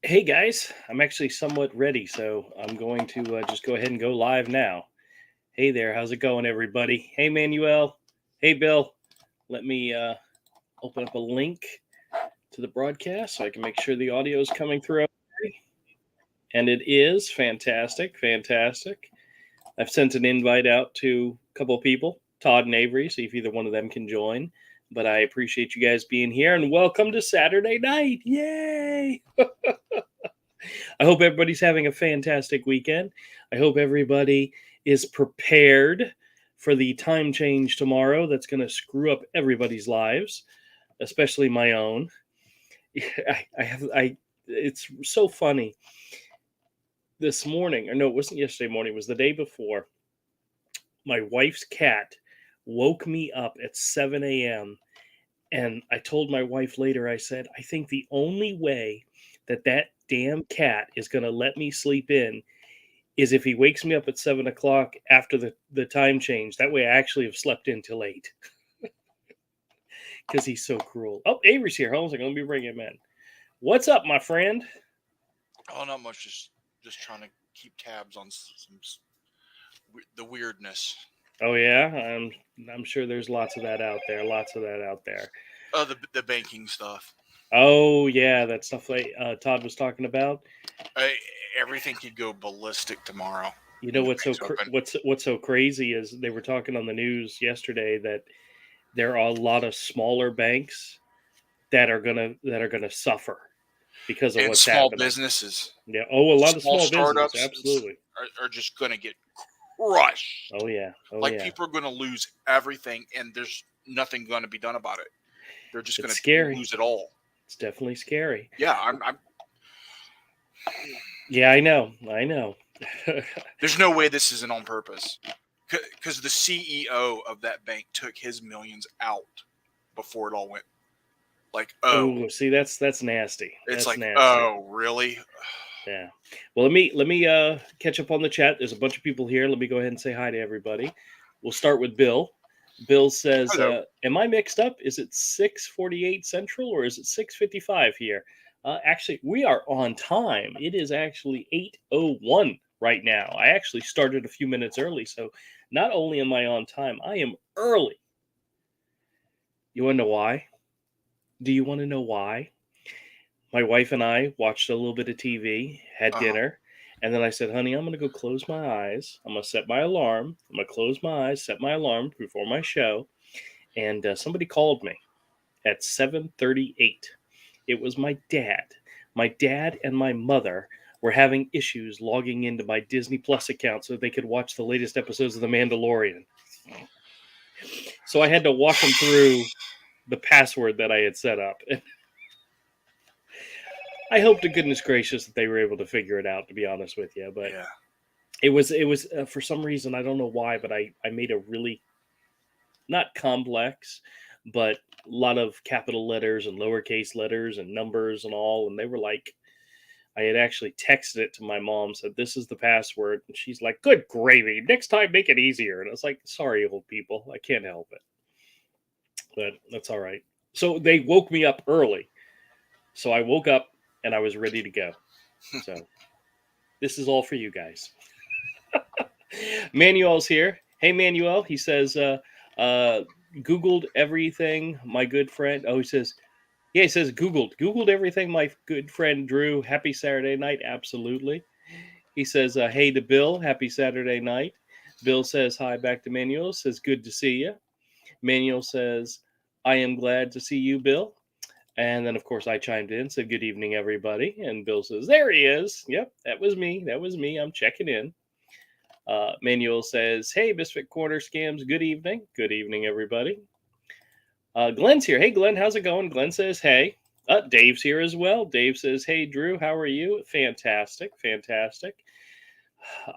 Hey guys, I'm actually somewhat ready, so I'm going to just go ahead and go live now. Hey there, how's it going, everybody? Hey Manuel, hey Bill. Let me open up a link to the broadcast so I can make sure the audio is coming through. Okay. And it is fantastic, fantastic. I've sent an invite out to a couple of people, Todd and Avery, see if either one of them can join. But I appreciate you guys being here and welcome to Saturday night. Yay! I hope everybody's having a fantastic weekend. I hope everybody is prepared for the time change tomorrow that's going to screw up everybody's lives, especially my own. It's so funny. This morning, or no, it wasn't yesterday morning, it was the day before. My wife's cat woke me up at 7 a.m. And I told my wife later, I said, I think the only way that damn cat is going to let me sleep in is if he wakes me up at 7 o'clock after the time change. That way I actually have slept in till 8 because he's so cruel. Oh, Avery's here. Hold on a second. Let me bring him in. What's up, my friend? Oh, not much. Just trying to keep tabs on the weirdness. Oh, yeah? I'm sure there's lots of that out there. Lots of that out there. The banking stuff. Oh, yeah, that stuff like Todd was talking about. Everything could go ballistic tomorrow. You know what's so crazy is they were talking on the news yesterday that there are a lot of smaller banks that are gonna suffer because of what's small happening. Businesses. Yeah. Oh, a lot of small startups businesses. Absolutely. Are just gonna get crushed. Oh yeah. People are gonna lose everything, and there's nothing gonna be done about it. They're just gonna lose it all. It's definitely scary. Yeah, Yeah, I know. There's no way this isn't on purpose. Because the CEO of that bank took his millions out before it all went. See, that's nasty. It's nasty. Oh, really? Yeah. Well, let me catch up on the chat. There's a bunch of people here. Let me go ahead and say hi to everybody. We'll start with Bill. Bill says, "Am I mixed up? Is it 6:48 Central or is it 6:55 here?" Actually, we are on time. It is actually 8:01 right now. I actually started a few minutes early, so not only am I on time, I am early. You want to know why? Do you want to know why? My wife and I watched a little bit of TV, had dinner, and then I said, honey, I'm going to go close my eyes. I'm going to set my alarm. I'm going to close my eyes, set my alarm before my show. And somebody called me at 7:38. It was my dad. My dad and my mother were having issues logging into my Disney Plus account so they could watch the latest episodes of The Mandalorian. So I had to walk them through the password that I had set up. I hope to goodness gracious that they were able to figure it out, to be honest with you. But yeah. it was for some reason, I don't know why, but I made a really, not complex, but a lot of capital letters and lowercase letters and numbers and all. And they were like, I had actually texted it to my mom, said, this is the password. And she's like, good gravy. Next time, make it easier. And I was like, sorry, old people. I can't help it. But that's all right. So they woke me up early. So I woke up and I was ready to go. So this is all for you guys. Manuel's here. Hey, Manuel. He says, Googled everything, my good friend. Oh, he says, Googled everything, my good friend Drew. Happy Saturday night. Absolutely. He says, hey to Bill. Happy Saturday night. Bill says, hi back to Manuel. Says, good to see you. Manuel says, I am glad to see you, Bill. And then, of course, I chimed in, said, good evening, everybody. And Bill says, there he is. Yep, that was me. I'm checking in. Manuel says, hey, Misfit Corner Scams, good evening. Good evening, everybody. Glenn's here. Hey, Glenn, how's it going? Glenn says, hey. Dave's here as well. Dave says, hey, Drew, how are you? Fantastic.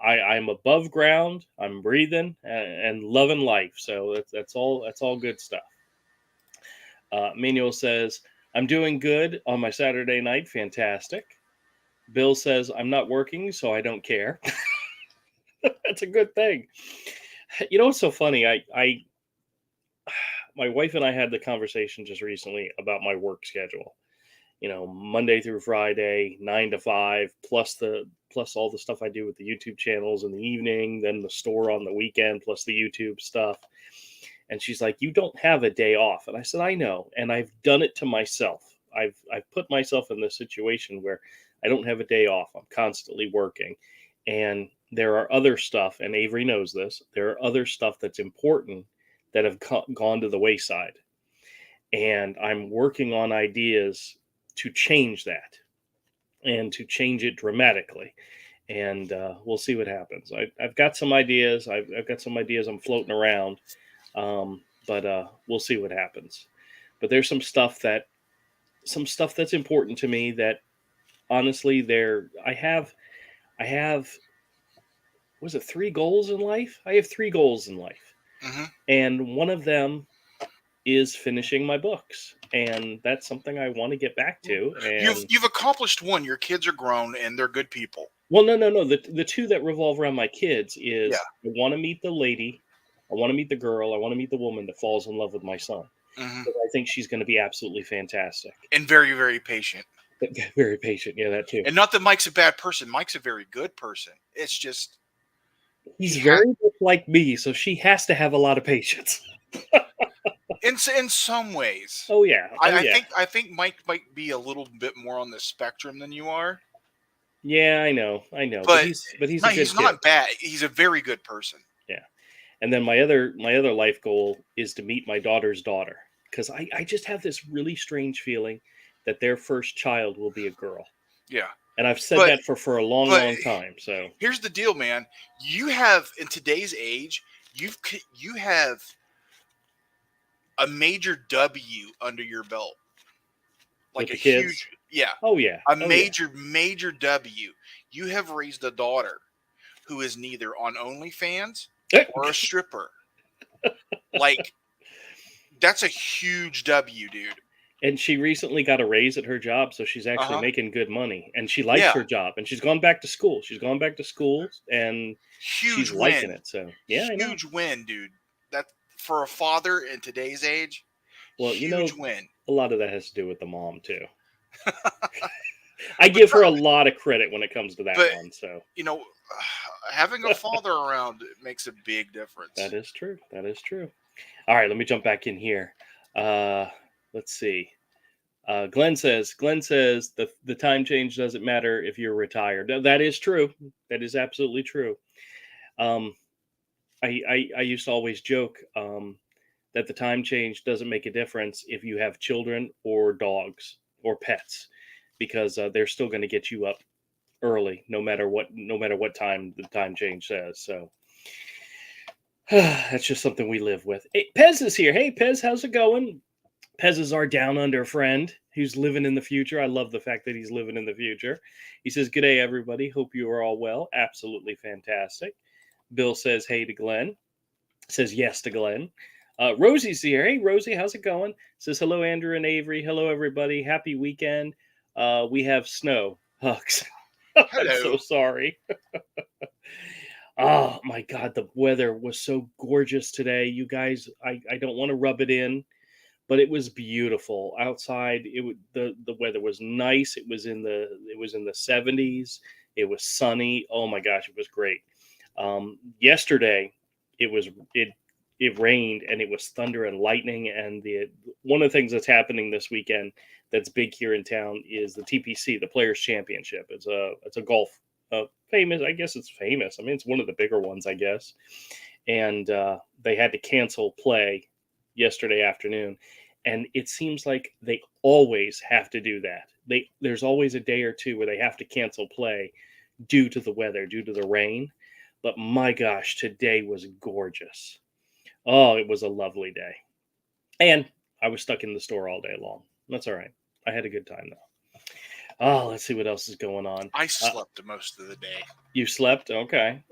I'm above ground. I'm breathing and loving life. So that's all good stuff. Manuel says, I'm doing good on my Saturday night. Fantastic. Bill says, I'm not working, so I don't care. That's a good thing. You know what's so funny? My wife and I had the conversation just recently about my work schedule. Monday through Friday, 9 to 5, plus all the stuff I do with the YouTube channels in the evening, then the store on the weekend, plus the YouTube stuff. And she's like, "You don't have a day off." And I said, "I know, and I've done it to myself. I've put myself in this situation where I don't have a day off. I'm constantly working, and there are other stuff, and Avery knows this. There are other stuff that's important that have gone to the wayside, and I'm working on ideas to change that and to change it dramatically. And we'll see what happens. I've got some ideas. I've got some ideas I'm floating around, but we'll see what happens. But there's some stuff that's important to me that honestly, I have was it 3 goals in life? I have 3 goals in life, Mm-hmm. and one of them is finishing my books, and that's something I want to get back to. And You've accomplished one. Your kids are grown and they're good people. well, no. The two that revolve around my kids is Yeah. I want to meet the lady, I want to meet the girl, I want to meet the woman that falls in love with my son. Mm-hmm. Because I think she's going to be absolutely fantastic. And very, very patient. Very patient, yeah, that too. And not that Mike's a bad person. Mike's a very good person. It's just He's very much like me, so she has to have a lot of patience. in some ways. Oh yeah, I think Mike might be a little bit more on the spectrum than you are. Yeah, I know. But he's a good kid. He's not bad. He's a very good person. Yeah. And then my other life goal is to meet my daughter's daughter, because I just have this really strange feeling that their first child will be a girl. Yeah. And I've said that for a long time. So here's the deal, man. You have, in today's age, you have a major W under your belt. Like a huge, yeah. Oh yeah. A major W. You have raised a daughter who is neither on OnlyFans or a stripper. Like, that's a huge W, dude. And she recently got a raise at her job, so she's actually making good money, and she likes her job, and she's gone back to school. And she's liking it. So yeah, huge win, dude. That for a father in today's age, well, huge win. A lot of that has to do with the mom too. I give her a lot of credit when it comes to that one. So having a father around makes a big difference. That is true. All right, let me jump back in here. Let's see. Glenn says the time change doesn't matter if you're retired. That is true. That is absolutely true. I used to always joke that the time change doesn't make a difference if you have children or dogs or pets, because they're still going to get you up early, no matter what time the time change says. So that's just something we live with. Hey, Pez is here. Hey, Pez, how's it going? Pez is our down under friend who's living in the future. I love the fact that he's living in the future. He says, "Good day, everybody. Hope you are all well." Absolutely fantastic. Bill says, "Hey" to Glenn. Says yes to Glenn. Rosie's here. Hey, Rosie, how's it going? Says, "Hello, Andrew and Avery. Hello, everybody. Happy weekend. We have snow. Hugs." I'm so sorry. Oh, my God. The weather was so gorgeous today. You guys, I don't want to rub it in, but it was beautiful outside. The weather was nice. It was in the 70s. It was sunny. Oh my gosh, it was great. Yesterday, it rained and it was thunder and lightning. And one of the things that's happening this weekend that's big here in town is the TPC, the Players Championship. It's a golf famous. I guess it's famous. I mean, it's one of the bigger ones, I guess. And they had to cancel play yesterday afternoon. And it seems like they always have to do that. There's always a day or two where they have to cancel play due to the weather, due to the rain. But my gosh, today was gorgeous. Oh, it was a lovely day. And I was stuck in the store all day long. That's all right. I had a good time, though. Oh, let's see what else is going on. I slept most of the day. You slept? Okay.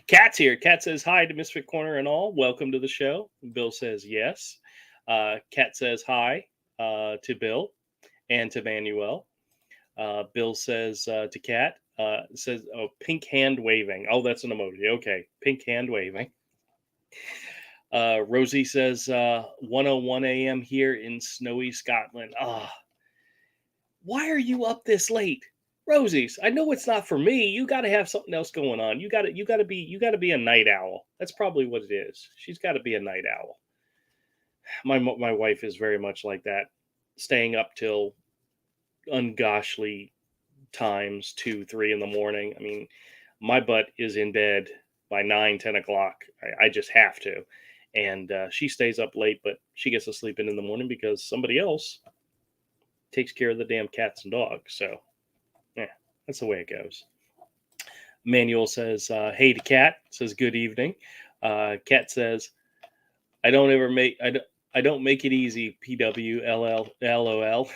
Kat's here. Kat says hi to Misfit Corner and all. Welcome to the show. Bill says yes. Kat says hi to Bill and to Manuel. Bill says to Kat, says, "Oh, pink hand waving." Oh, that's an emoji. Okay, pink hand waving. Rosie says 1:01 a.m. here in snowy Scotland. Ah, Why are you up this late? Rosie's, I know it's not for me. You got to have something else going on. You got to be a night owl. That's probably what it is. She's got to be a night owl. My wife is very much like that, staying up till ungoshly times, 2, 3 in the morning. I mean, my butt is in bed by 9, 10 o'clock. I just have to. And she stays up late, but she gets to sleep in the morning because somebody else takes care of the damn cats and dogs. So, yeah, that's the way it goes. Manuel says, hey to Cat, says good evening. Cat says, I don't ever make, I don't make it easy, PWLL, LOL.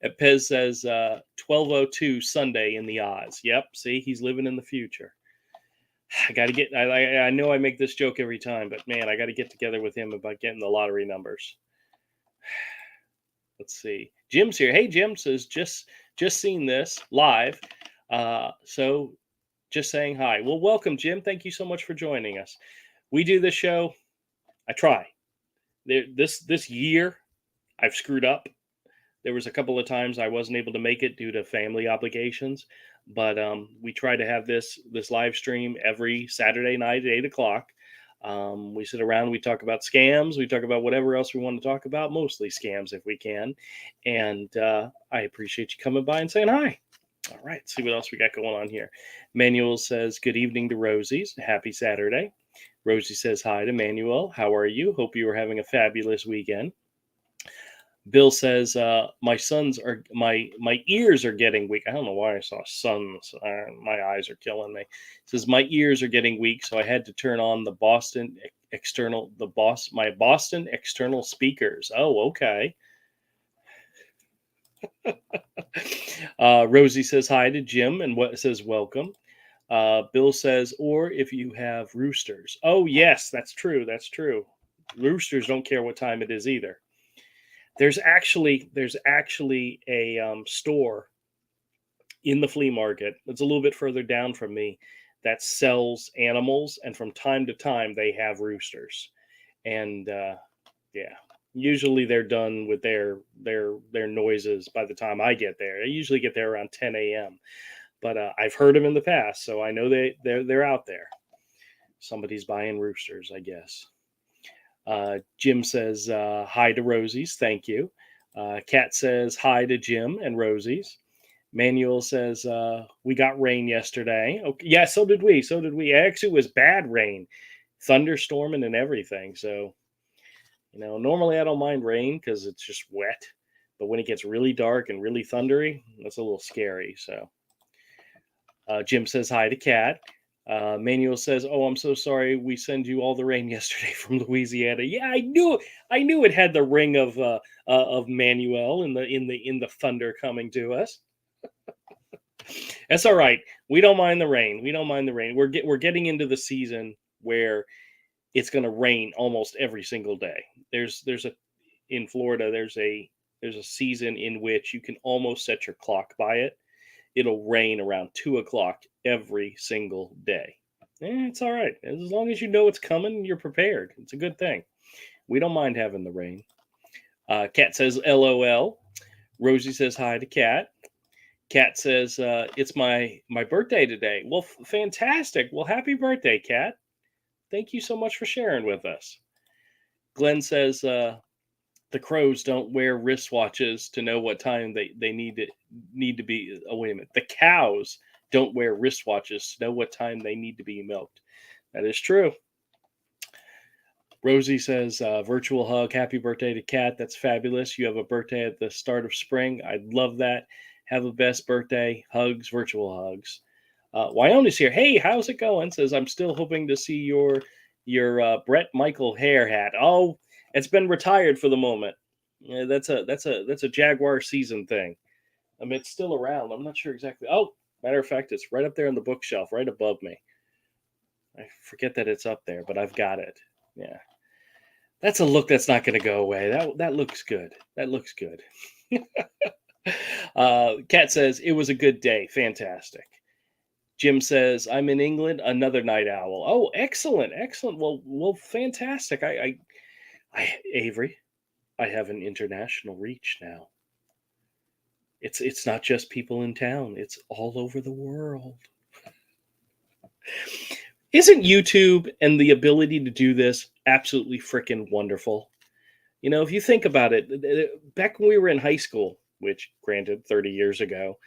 And Pez says, 12:02 Sunday in the Oz. Yep, see, he's living in the future. I got to get, I know I make this joke every time, but man, I got to get together with him about getting the lottery numbers. Let's see. Jim's here. Hey, Jim says, just seen this live. So just saying hi. Well, welcome, Jim. Thank you so much for joining us. We do this show. I try. This year, I've screwed up. There was a couple of times I wasn't able to make it due to family obligations, but we try to have this live stream every Saturday night at 8 o'clock. We sit around, we talk about scams, we talk about whatever else we want to talk about, mostly scams if we can. And I appreciate you coming by and saying hi. All right, let's see what else we got going on here. Manuel says, good evening to Rosie's. Happy Saturday. Rosie says hi to Manuel. How are you? Hope you are having a fabulous weekend. Bill says, my ears are getting weak. I don't know why I saw suns. My eyes are killing me. Says my ears are getting weak, so I had to turn on my Boston external speakers. Oh, okay. Rosie says hi to Jim and says welcome. Bill says, or if you have roosters. Oh, yes, that's true. That's true. Roosters don't care what time it is either. There's actually a store in the flea market that's a little bit further down from me that sells animals, and from time to time they have roosters. And yeah, usually they're done with their noises by the time I get there. I usually get there around 10 a.m. But I've heard them in the past, so I know they're out there. Somebody's buying roosters, I guess. Jim says hi to Rosie's. Thank you. Kat says hi to Jim and Rosie's. Manuel says we got rain yesterday. Okay, yeah, so did we. So did we. Actually, it was bad rain, thunderstorming and everything. So, normally I don't mind rain because it's just wet. But when it gets really dark and really thundery, that's a little scary. So, Jim says hi to Kat. Manuel says, "Oh, I'm so sorry. We send you all the rain yesterday from Louisiana." Yeah, I knew it had the ring of Manuel in the thunder coming to us. That's all right. We don't mind the rain. We don't mind the rain. We're getting into the season where it's going to rain almost every single day. In Florida there's a season in which you can almost set your clock by it. It'll rain around 2 o'clock every single day. It's all right. As long as you know it's coming, you're prepared. It's a good thing. We don't mind having the rain. Kat says, LOL. Rosie says hi to Kat. Kat says, it's my birthday today. Well, fantastic. Well, happy birthday, Kat. Thank you so much for sharing with us. Glenn says, the crows don't wear wristwatches to know what time they need to be. Oh, wait a minute. The cows don't wear wristwatches to know what time they need to be milked. That is true. Rosie says, virtual hug. Happy birthday to Kat. That's fabulous. You have a birthday at the start of spring. I'd love that. Have the best birthday. Hugs, virtual hugs. Wyone's here. Hey, how's it going? Says, I'm still hoping to see your Brett Michael hair hat. Oh, it's been retired for the moment. Yeah, that's a Jaguar season thing. I mean, it's still around. I'm not sure exactly. Oh, matter of fact, it's right up there on the bookshelf, right above me. I forget that it's up there, but I've got it. Yeah, that's a look that's not going to go away. That looks good. That looks good. Kat says it was a good day. Fantastic. Jim says, I'm in England, another night owl. Oh, excellent. Well, fantastic. I Avery, I have an international reach now. It's not just people in town. It's all over the world. Isn't YouTube and the ability to do this absolutely freaking wonderful? You know, if you think about it, back when we were in high school, which granted 30 years ago,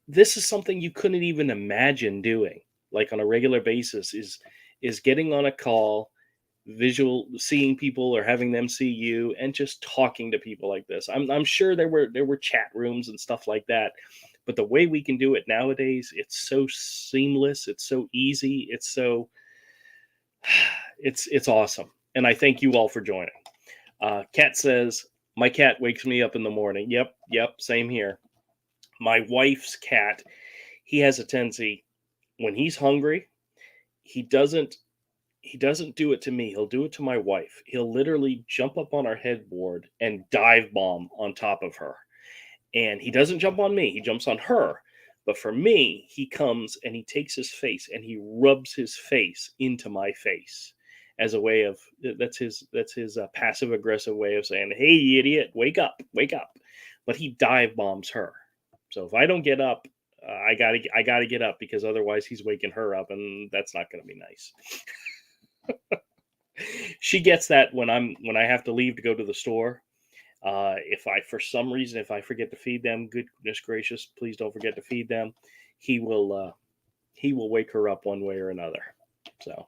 this is something you couldn't even imagine doing, like on a regular basis, is getting on a call, visual seeing people or having them see you and just talking to people like this. I'm sure there were chat rooms and stuff like that, but the way we can do it nowadays, it's so seamless, it's so easy, it's awesome. And I thank you all for joining. Cat says, my cat wakes me up in the morning. Yep, same here. My wife's cat, he has a tendency when he's hungry, he doesn't do it to me. He'll do it to my wife. He'll literally jump up on our headboard and dive bomb on top of her. And he doesn't jump on me. He jumps on her. But for me, he comes and he takes his face and he rubs his face into my face as a way of that's his passive aggressive way of saying, "Hey, idiot, wake up, wake up." But he dive bombs her. So if I don't get up, I gotta get up, because otherwise he's waking her up, and that's not going to be nice. She gets that when I have to leave to go to the store. If I, for some reason, if I forget to feed them, goodness gracious, please don't forget to feed them. He will wake her up one way or another. So,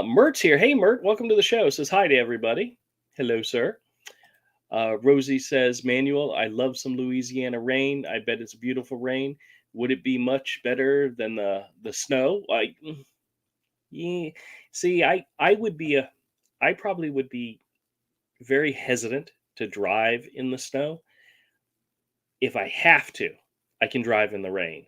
Mert's here. Hey, Mert, welcome to the show. Says hi to everybody. Hello, sir. Rosie says, Manuel, I love some Louisiana rain. I bet it's beautiful rain. Would it be much better than the snow? Yeah. See, I probably would be very hesitant to drive in the snow. If I have to, I can drive in the rain.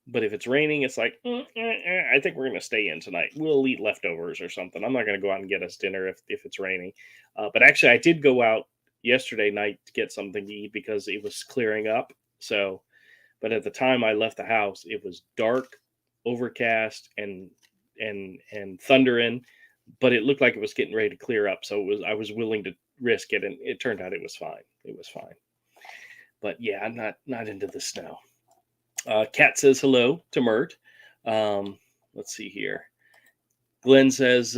But if it's raining, it's like, I think we're going to stay in tonight. We'll eat leftovers or something. I'm not going to go out and get us dinner if it's raining. But actually, I did go out yesterday night to get something to eat because it was clearing up. So, but at the time I left the house, it was dark, overcast, and thundering, but it looked like it was getting ready to clear up. So I was willing to risk it, and it turned out it was fine. It was fine. But yeah, I'm not into the snow. Kat says hello to Mert. Let's see here. Glenn says,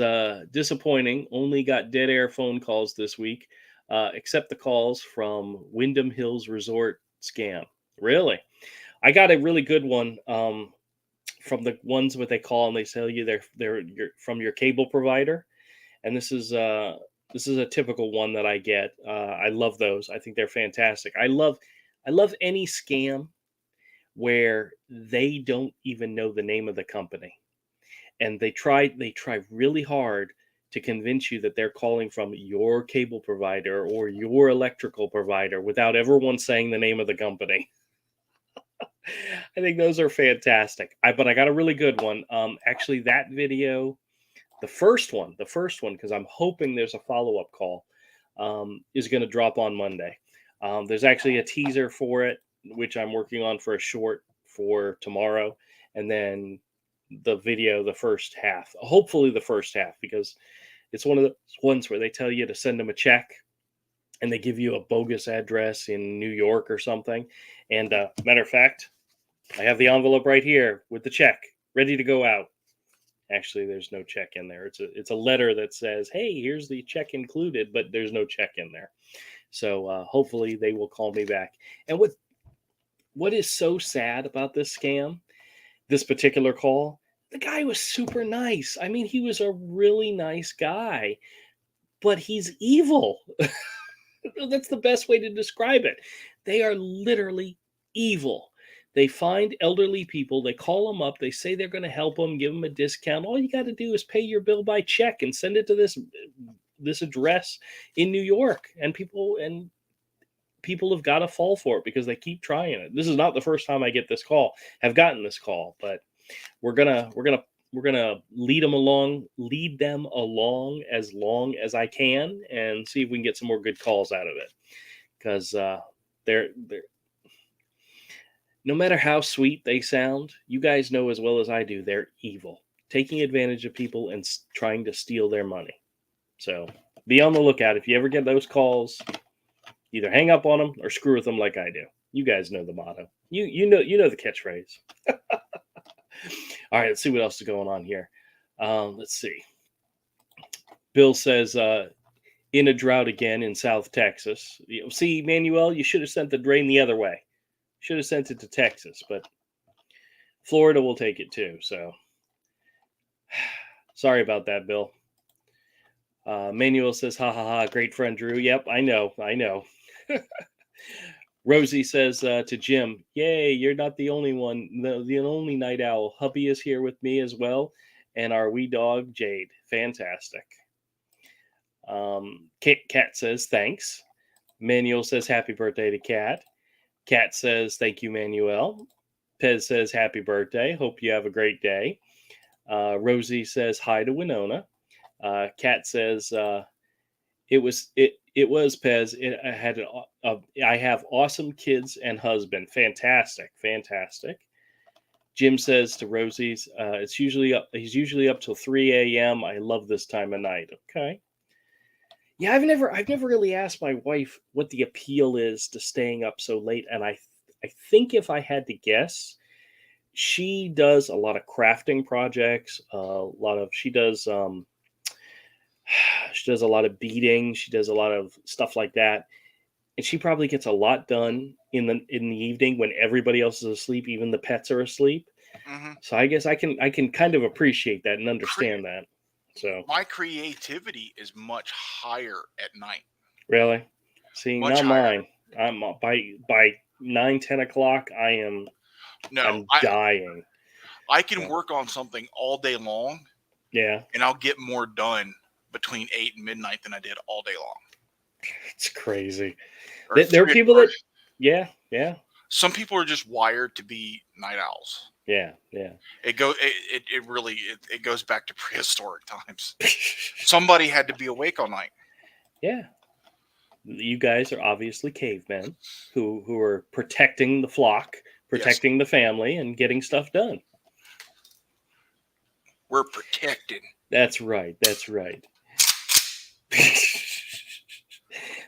disappointing. Only got dead air phone calls this week, except the calls from Wyndham Hills Resort scam. Really? I got a really good one from the ones where they call and they tell you they're from your cable provider. And this is a typical one that I get. I love those. I think they're fantastic. I love any scam where they don't even know the name of the company, and they try really hard to convince you that they're calling from your cable provider or your electrical provider without ever once saying the name of the company. I think those are fantastic. But I got a really good one. Actually, that video, the first one, because I'm hoping there's a follow-up call, is going to drop on Monday. There's actually a teaser for it, which I'm working on for a short for tomorrow. And then the video, the first half, hopefully the first half, because it's one of the ones where they tell you to send them a check and they give you a bogus address in New York or something. And matter of fact, I have the envelope right here with the check ready to go out. Actually, there's no check in there. It's a letter that says, hey, here's the check included, but there's no check in there. So hopefully they will call me back. And what is so sad about this scam, this particular call, the guy was super nice. I mean, he was a really nice guy, but he's evil. That's the best way to describe it. They are literally evil. They find elderly people, they call them up, they say they're going to help them, give them a discount. All you got to do is pay your bill by check and send it to this address in New York. And people have got to fall for it because they keep trying it. This is not the first time I have gotten this call, but we're gonna lead them along as long as I can and see if we can get some more good calls out of it. Because they're no matter how sweet they sound, you guys know as well as I do, they're evil, taking advantage of people and trying to steal their money. So be on the lookout. If you ever get those calls, either hang up on them or screw with them like I do. You guys know the motto. You know the catchphrase. All right, let's see what else is going on here. Let's see. Bill says, in a drought again in South Texas. See, Manuel, you should have sent the drain the other way. Should have sent it to Texas, but Florida will take it too. So sorry about that, Bill. Manuel says, ha ha ha, great friend Drew. Yep, I know. Rosie says to Jim, yay, you're not the only one, the only night owl. Hubby is here with me as well, and our wee dog, Jade. Fantastic. Kat says, thanks. Manuel says, happy birthday to Kat. Kat says, thank you, Manuel. Pez says, happy birthday. Hope you have a great day. Rosie says, hi to Winona. Kat says, it was Pez. I have awesome kids and husband. Fantastic. Jim says to Rosie's, he's usually up till 3 a.m. I love this time of night. Okay. Yeah, I've never really asked my wife what the appeal is to staying up so late, and I think if I had to guess, she does a lot of crafting projects. She does a lot of beading. She does a lot of stuff like that, and she probably gets a lot done in the evening when everybody else is asleep, even the pets are asleep. Mm-hmm. So I guess I can kind of appreciate that and understand that. So my creativity is much higher at night. Really? See, much not higher. mine. I'm by 9-10 o'clock. I'm dying. I can work on something all day long. Yeah. And I'll get more done between 8 and midnight than I did all day long. It's crazy. There are people that, yeah. Some people are just wired to be night owls. Yeah. It goes back to prehistoric times. Somebody had to be awake all night. Yeah. You guys are obviously cavemen who are protecting the flock, protecting the family, and getting stuff done. We're protected. That's right.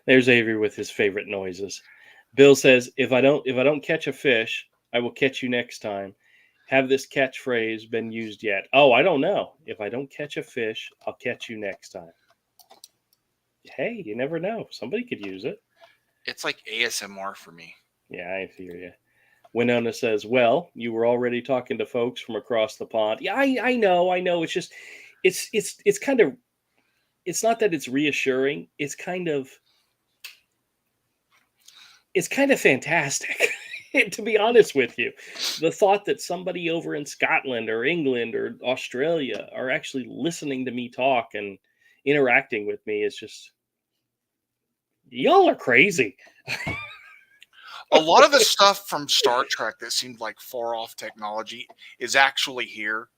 There's Avery with his favorite noises. Bill says, if I don't catch a fish, I will catch you next time. Have this catchphrase been used yet? Oh, I don't know. If I don't catch a fish, I'll catch you next time. Hey, you never know. Somebody could use it. It's like ASMR for me. Yeah, I hear you. Winona says, well, you were already talking to folks from across the pond. Yeah, I know. It's just, it's kind of, it's not that it's reassuring. It's kind of fantastic. To be honest with you, the thought that somebody over in Scotland or England or Australia are actually listening to me talk and interacting with me is just, y'all are crazy. A lot of the stuff from Star Trek that seemed like far off technology is actually here.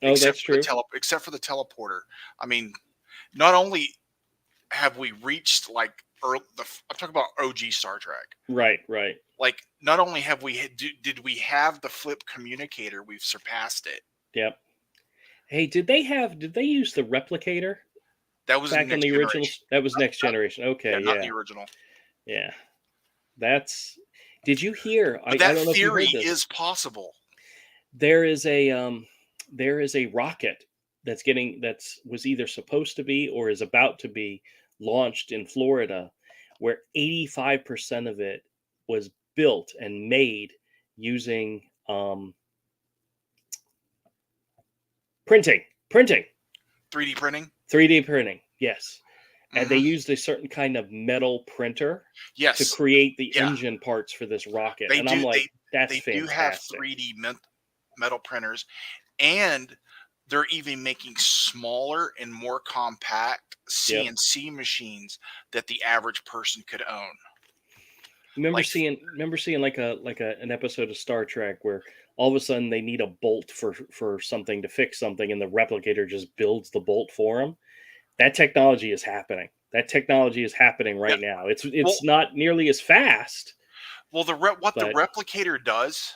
Oh, that's true. Except for the teleporter. I mean, not only have we reached I'm talking about OG Star Trek. Right. Like, not only did we have the flip communicator, we've surpassed it. Yep. Hey, did they use the replicator? That was back in the original. That was Next Generation. Okay, yeah. Not the original. Yeah. Did you hear? But that theory is possible. There is a rocket that was either supposed to be or is about to be launched in Florida, where 85% of it was built and made using printing. 3D printing. 3D printing. Yes. And they used a certain kind of metal printer to create the engine parts for this rocket. That's fantastic. They do have 3D metal printers, and they're even making smaller and more compact CNC machines that the average person could own. Remember seeing like an episode of Star Trek where all of a sudden they need a bolt for something to fix something, and the replicator just builds the bolt for them. That technology is happening. Right now. It's not nearly as fast. Well, the replicator does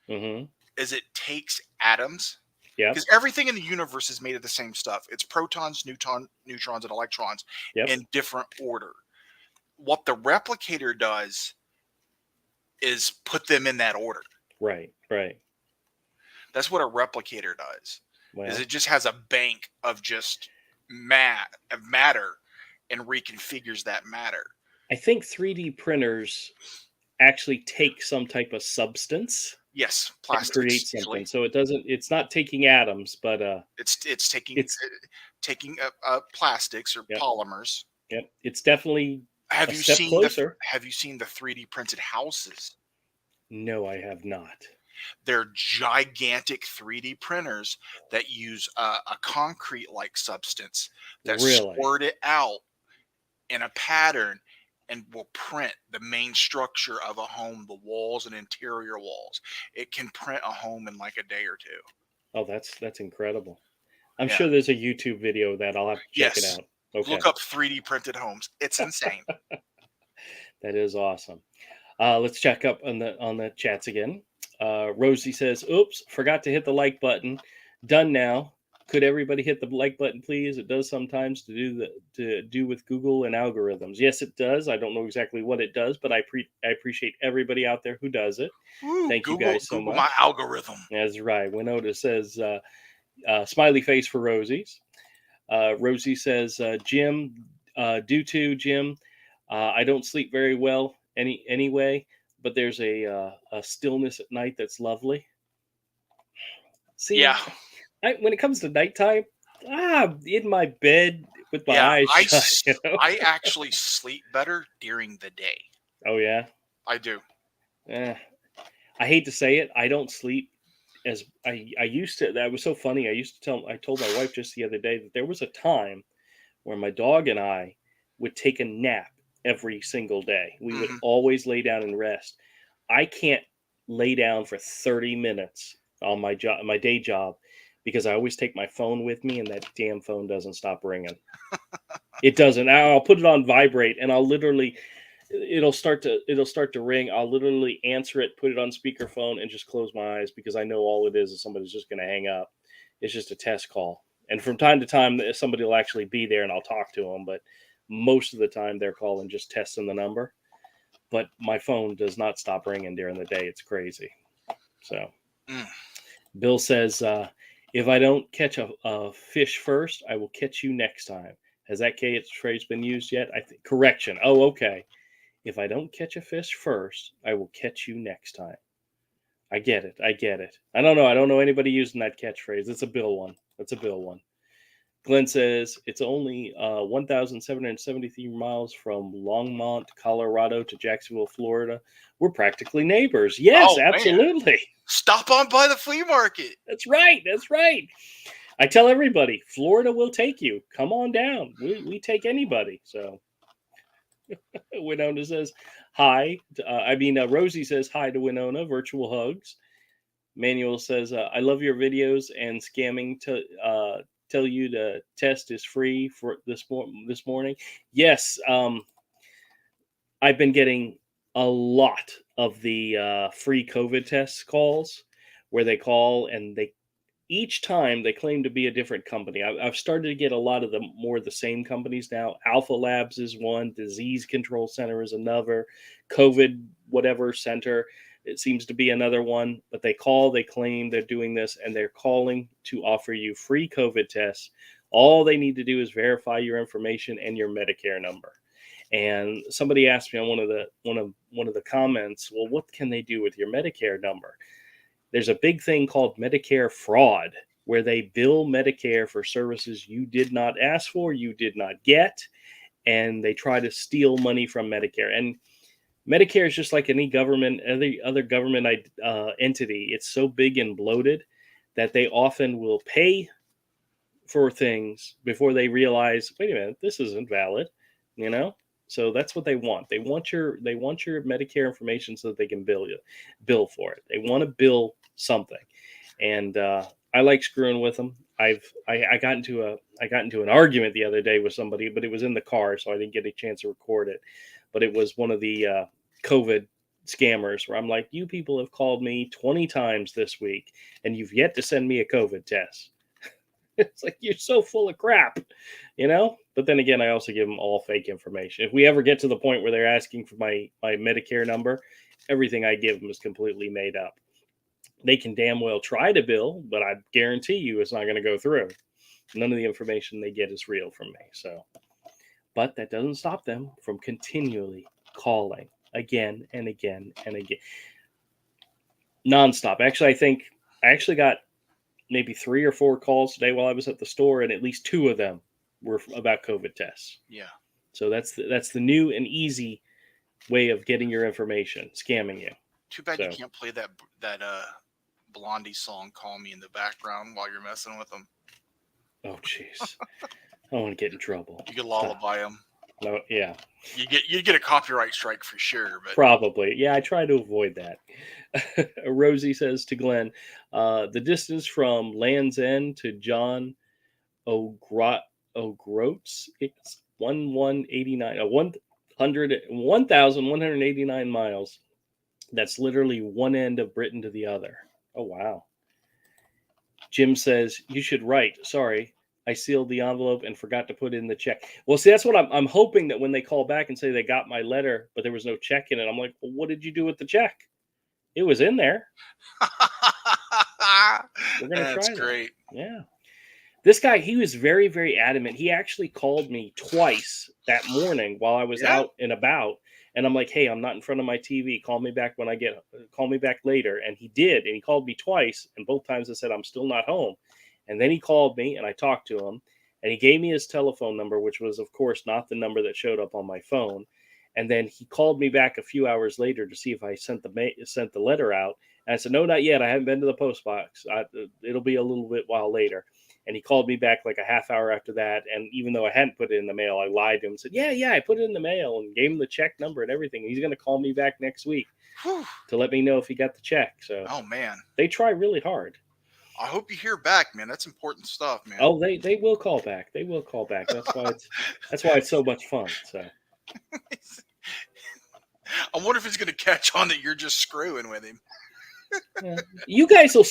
is it takes atoms. Yeah. Because everything in the universe is made of the same stuff. It's protons, neutrons, and electrons in different order. What the replicator does is put them in that order. Right. That's what a replicator does. Well, Is it just has a bank of just matter and reconfigures that matter. I think 3D printers actually take some type of substance. Yes, And plastics create something. usually. So it's not taking atoms, but it's taking plastics or Yep. polymers. Yep. It's definitely Have a you step seen closer. Have you seen the 3D printed houses? No, I have not. They're gigantic 3D printers that use a concrete-like substance that Really? squirt it out in a pattern and will print the main structure of a home, the walls and interior walls. It can print a home in like a day or two. Oh, that's incredible. I'm Yeah. sure there's a YouTube video of that. I'll have to check it Yes. out. Okay. Look up 3D printed homes. It's insane. That is awesome. Let's check up on the chats again. Rosie says, "Oops, forgot to hit the like button. Done now. Could everybody hit the like button, please? It does sometimes to do with Google and algorithms. Yes, it does. I don't know exactly what it does, but I appreciate everybody out there who does it. Ooh, Thank you guys so Google much." my algorithm. That's right. Winota says, "Smiley face for Rosie's." Rosie says, "Jim, do too, Jim. I don't sleep very well anyway, but there's a stillness at night that's lovely." See, Yeah. when it comes to nighttime, in my bed with my eyes shut. I actually sleep better during the day. Oh yeah, I do. I hate to say it, I don't sleep as I used to. That was so funny. I told my wife just the other day that there was a time where my dog and I would take a nap every single day. We would always lay down and rest. I can't lay down for 30 minutes on my day job, because I always take my phone with me and that damn phone doesn't stop ringing. It doesn't. I'll put it on vibrate and it'll start to ring. I'll literally answer it, put it on speakerphone, and just close my eyes, because I know all it is somebody's just going to hang up. It's just a test call. And from time to time, somebody will actually be there and I'll talk to them. But most of the time, they're calling, just testing the number. But my phone does not stop ringing during the day. It's crazy. So Bill says, if I don't catch a fish first, I will catch you next time. Has that phrase been used yet? I think correction. Oh, okay. If I don't catch a fish first, I will catch you next time. I get it. I don't know anybody using that catchphrase. It's a Bill one. Glenn says it's only 1,773 miles from Longmont, Colorado to Jacksonville, Florida. We're practically neighbors. Yes, absolutely. Man. Stop on by the flea market. That's right. I tell everybody, Florida will take you. Come on down. We take anybody. So Winona says hi. Rosie says hi to Winona. Virtual hugs. Manuel says, I love your videos, and scamming tell you the test is free for this morning. Yes, I've been getting a lot of the free COVID test calls, where they call and each time they claim to be a different company. I've started to get a lot of the same companies now. Alpha Labs is one, Disease Control Center is another, COVID whatever center, it seems to be another one. But they claim they're doing this, and they're calling to offer you free COVID tests. All they need to do is verify your information and your Medicare number. And somebody asked me on one of the comments, well, what can they do with your Medicare number? There's a big thing called Medicare fraud, where they bill Medicare for services you did not ask for, you did not get, and they try to steal money from Medicare. And Medicare is just like any other government entity. It's so big and bloated that they often will pay for things before they realize, wait a minute, this isn't valid, So that's what they want. They want your Medicare information so that they can bill for it. They want to bill something, and I like screwing with them. I got into an argument the other day with somebody, but it was in the car, so I didn't get a chance to record it. But it was one of the COVID scammers, where I'm like, you people have called me 20 times this week, and you've yet to send me a COVID test. It's like, you're so full of crap, But then again, I also give them all fake information. If we ever get to the point where they're asking for my Medicare number, everything I give them is completely made up. They can damn well try to bill, but I guarantee you it's not going to go through. None of the information they get is real from me. So, but that doesn't stop them from continually calling again and again and again, nonstop. Actually, I think I actually got maybe 3 or 4 calls today while I was at the store, and at least 2 of them were about COVID tests. Yeah. So that's the new and easy way of getting your information, scamming you. Too bad you can't play that Blondie song "Call Me" in the background while you're messing with them. Oh jeez, I don't want to get in trouble. You could lullaby them. No, yeah. You get a copyright strike for sure, but probably. Yeah, I try to avoid that. Rosie says to Glenn, the distance from Land's End to John O'Groats, it's 1,189 miles. That's literally one end of Britain to the other. Oh wow. Jim says you should write. Sorry, I sealed the envelope and forgot to put in the check. Well, see, that's what I'm hoping, that when they call back and say they got my letter, but there was no check in it, I'm like, well, what did you do with the check? It was in there. We're gonna try that. That's great. Yeah. This guy, he was very, very adamant. He actually called me twice that morning while I was out and about. And I'm like, hey, I'm not in front of my TV. Call me back call me back later. And he did. And he called me twice. And both times I said, I'm still not home. And then he called me and I talked to him. And he gave me his telephone number, which was, of course, not the number that showed up on my phone. And then he called me back a few hours later to see if I sent the letter out. And I said, no, not yet. I haven't been to the post box. It'll be a little bit while later. And he called me back like a half hour after that. And even though I hadn't put it in the mail, I lied to him and said, yeah, I put it in the mail, and gave him the check number and everything. He's going to call me back next week to let me know if he got the check. So, oh man, they try really hard. I hope you hear back, man. That's important stuff, man. Oh, they will call back. They will call back. That's why it's so much fun. So, I wonder if he's going to catch on that you're just screwing with him. Yeah. You guys will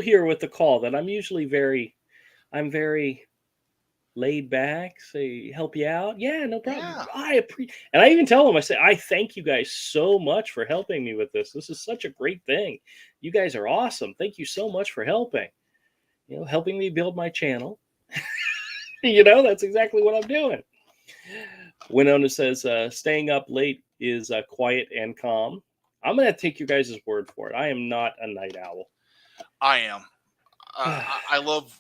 hear with the call that I'm very laid back. Say, help you out. Yeah, no problem. Yeah. And I even tell them, I say, I thank you guys so much for helping me with this. This is such a great thing. You guys are awesome. Thank you so much for helping. Helping me build my channel. That's exactly what I'm doing. Winona says, staying up late is quiet and calm. I'm going to take you guys' word for it. I am not a night owl. I am. I love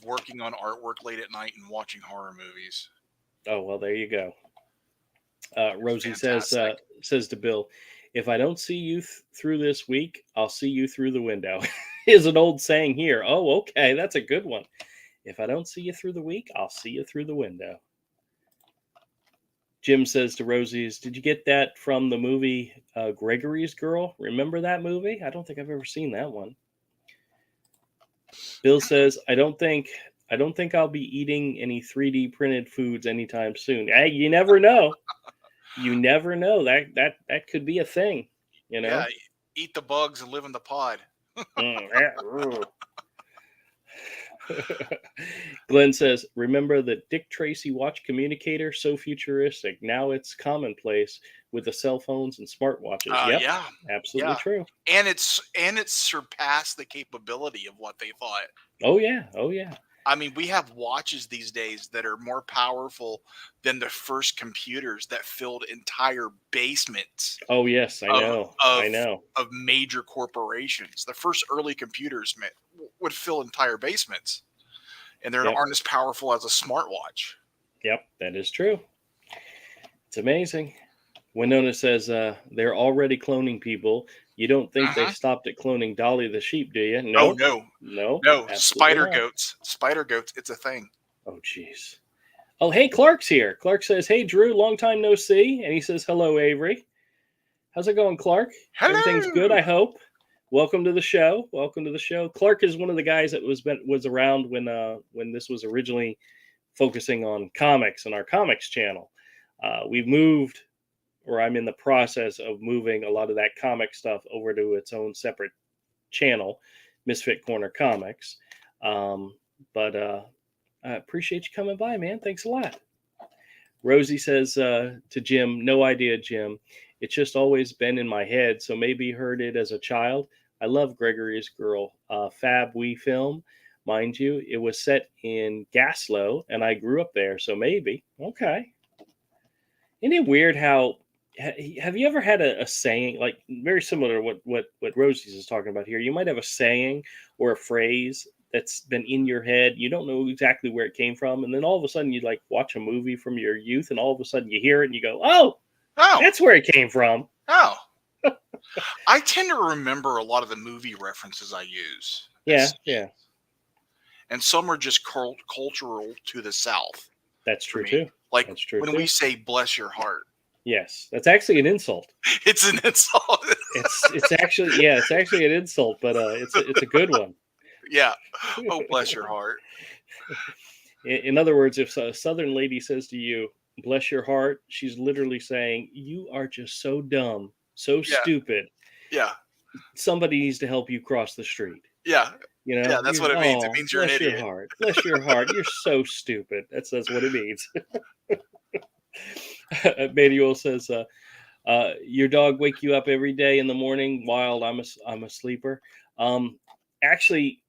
working on artwork late at night and watching horror movies. Oh, well, there you go. Rosie says to Bill, if I don't see you through this week, I'll see you through the window. Is an old saying here. Oh, okay. That's a good one. If I don't see you through the week, I'll see you through the window. Jim says to Rosie's, did you get that from the movie Gregory's Girl? Remember that movie? I don't think I've ever seen that one. Bill says, I don't think I'll be eating any 3D printed foods anytime soon. Hey, you never know. You never know. That could be a thing. Yeah, eat the bugs and live in the pod. Glenn says, remember the Dick Tracy watch communicator? So futuristic. Now it's commonplace with the cell phones and smartwatches. Yeah, absolutely true. And it's surpassed the capability of what they thought. Oh yeah. I mean, we have watches these days that are more powerful than the first computers that filled entire basements. Oh yes, I know. Of major corporations. The first early computers would fill entire basements, and they aren't as powerful as a smartwatch. Yep, that is true. It's amazing. Winona says they're already cloning people. You don't think they stopped at cloning Dolly the sheep, do you? No. Spider goats. It's a thing. Oh, jeez. Oh, hey, Clark's here. Clark says, hey, Drew, long time no see. And he says, hello, Avery. How's it going, Clark? Hello. Everything's good, I hope. Welcome to the show. Clark is one of the guys that was around when this was originally focusing on comics and our comics channel. We've moved, or I'm in the process of moving a lot of that comic stuff over to its own separate channel, Misfit Corner Comics. But I appreciate you coming by, man. Thanks a lot. Rosie says to Jim, no idea, Jim. It's just always been in my head, so maybe heard it as a child. I love Gregory's Girl. Fab Wee film, mind you. It was set in Gaslow, and I grew up there, so maybe. Okay. Isn't it weird how have you ever had a saying like very similar to what Rosie's is talking about here? You might have a saying or a phrase that's been in your head. You don't know exactly where it came from, and then all of a sudden you like watch a movie from your youth, and all of a sudden you hear it and you go, "Oh, that's where it came from." Oh, I tend to remember a lot of the movie references I use. Yeah. And some are just cultural to the South. That's true too. Like that's true when too. we say "bless your heart." Yes, that's actually an insult. It's an insult. it's actually an insult, but it's a good one. Yeah. Oh, bless your heart. In other words, if a Southern lady says to you, "Bless your heart," she's literally saying, "You are just so dumb, so stupid. Yeah. Somebody needs to help you cross the street." Yeah. You know, yeah, that's what it means. It means you're an idiot. Bless your heart. You're so stupid. That's what it means. Manuel says, "Your dog wake you up every day in the morning while I'm a sleeper." Actually,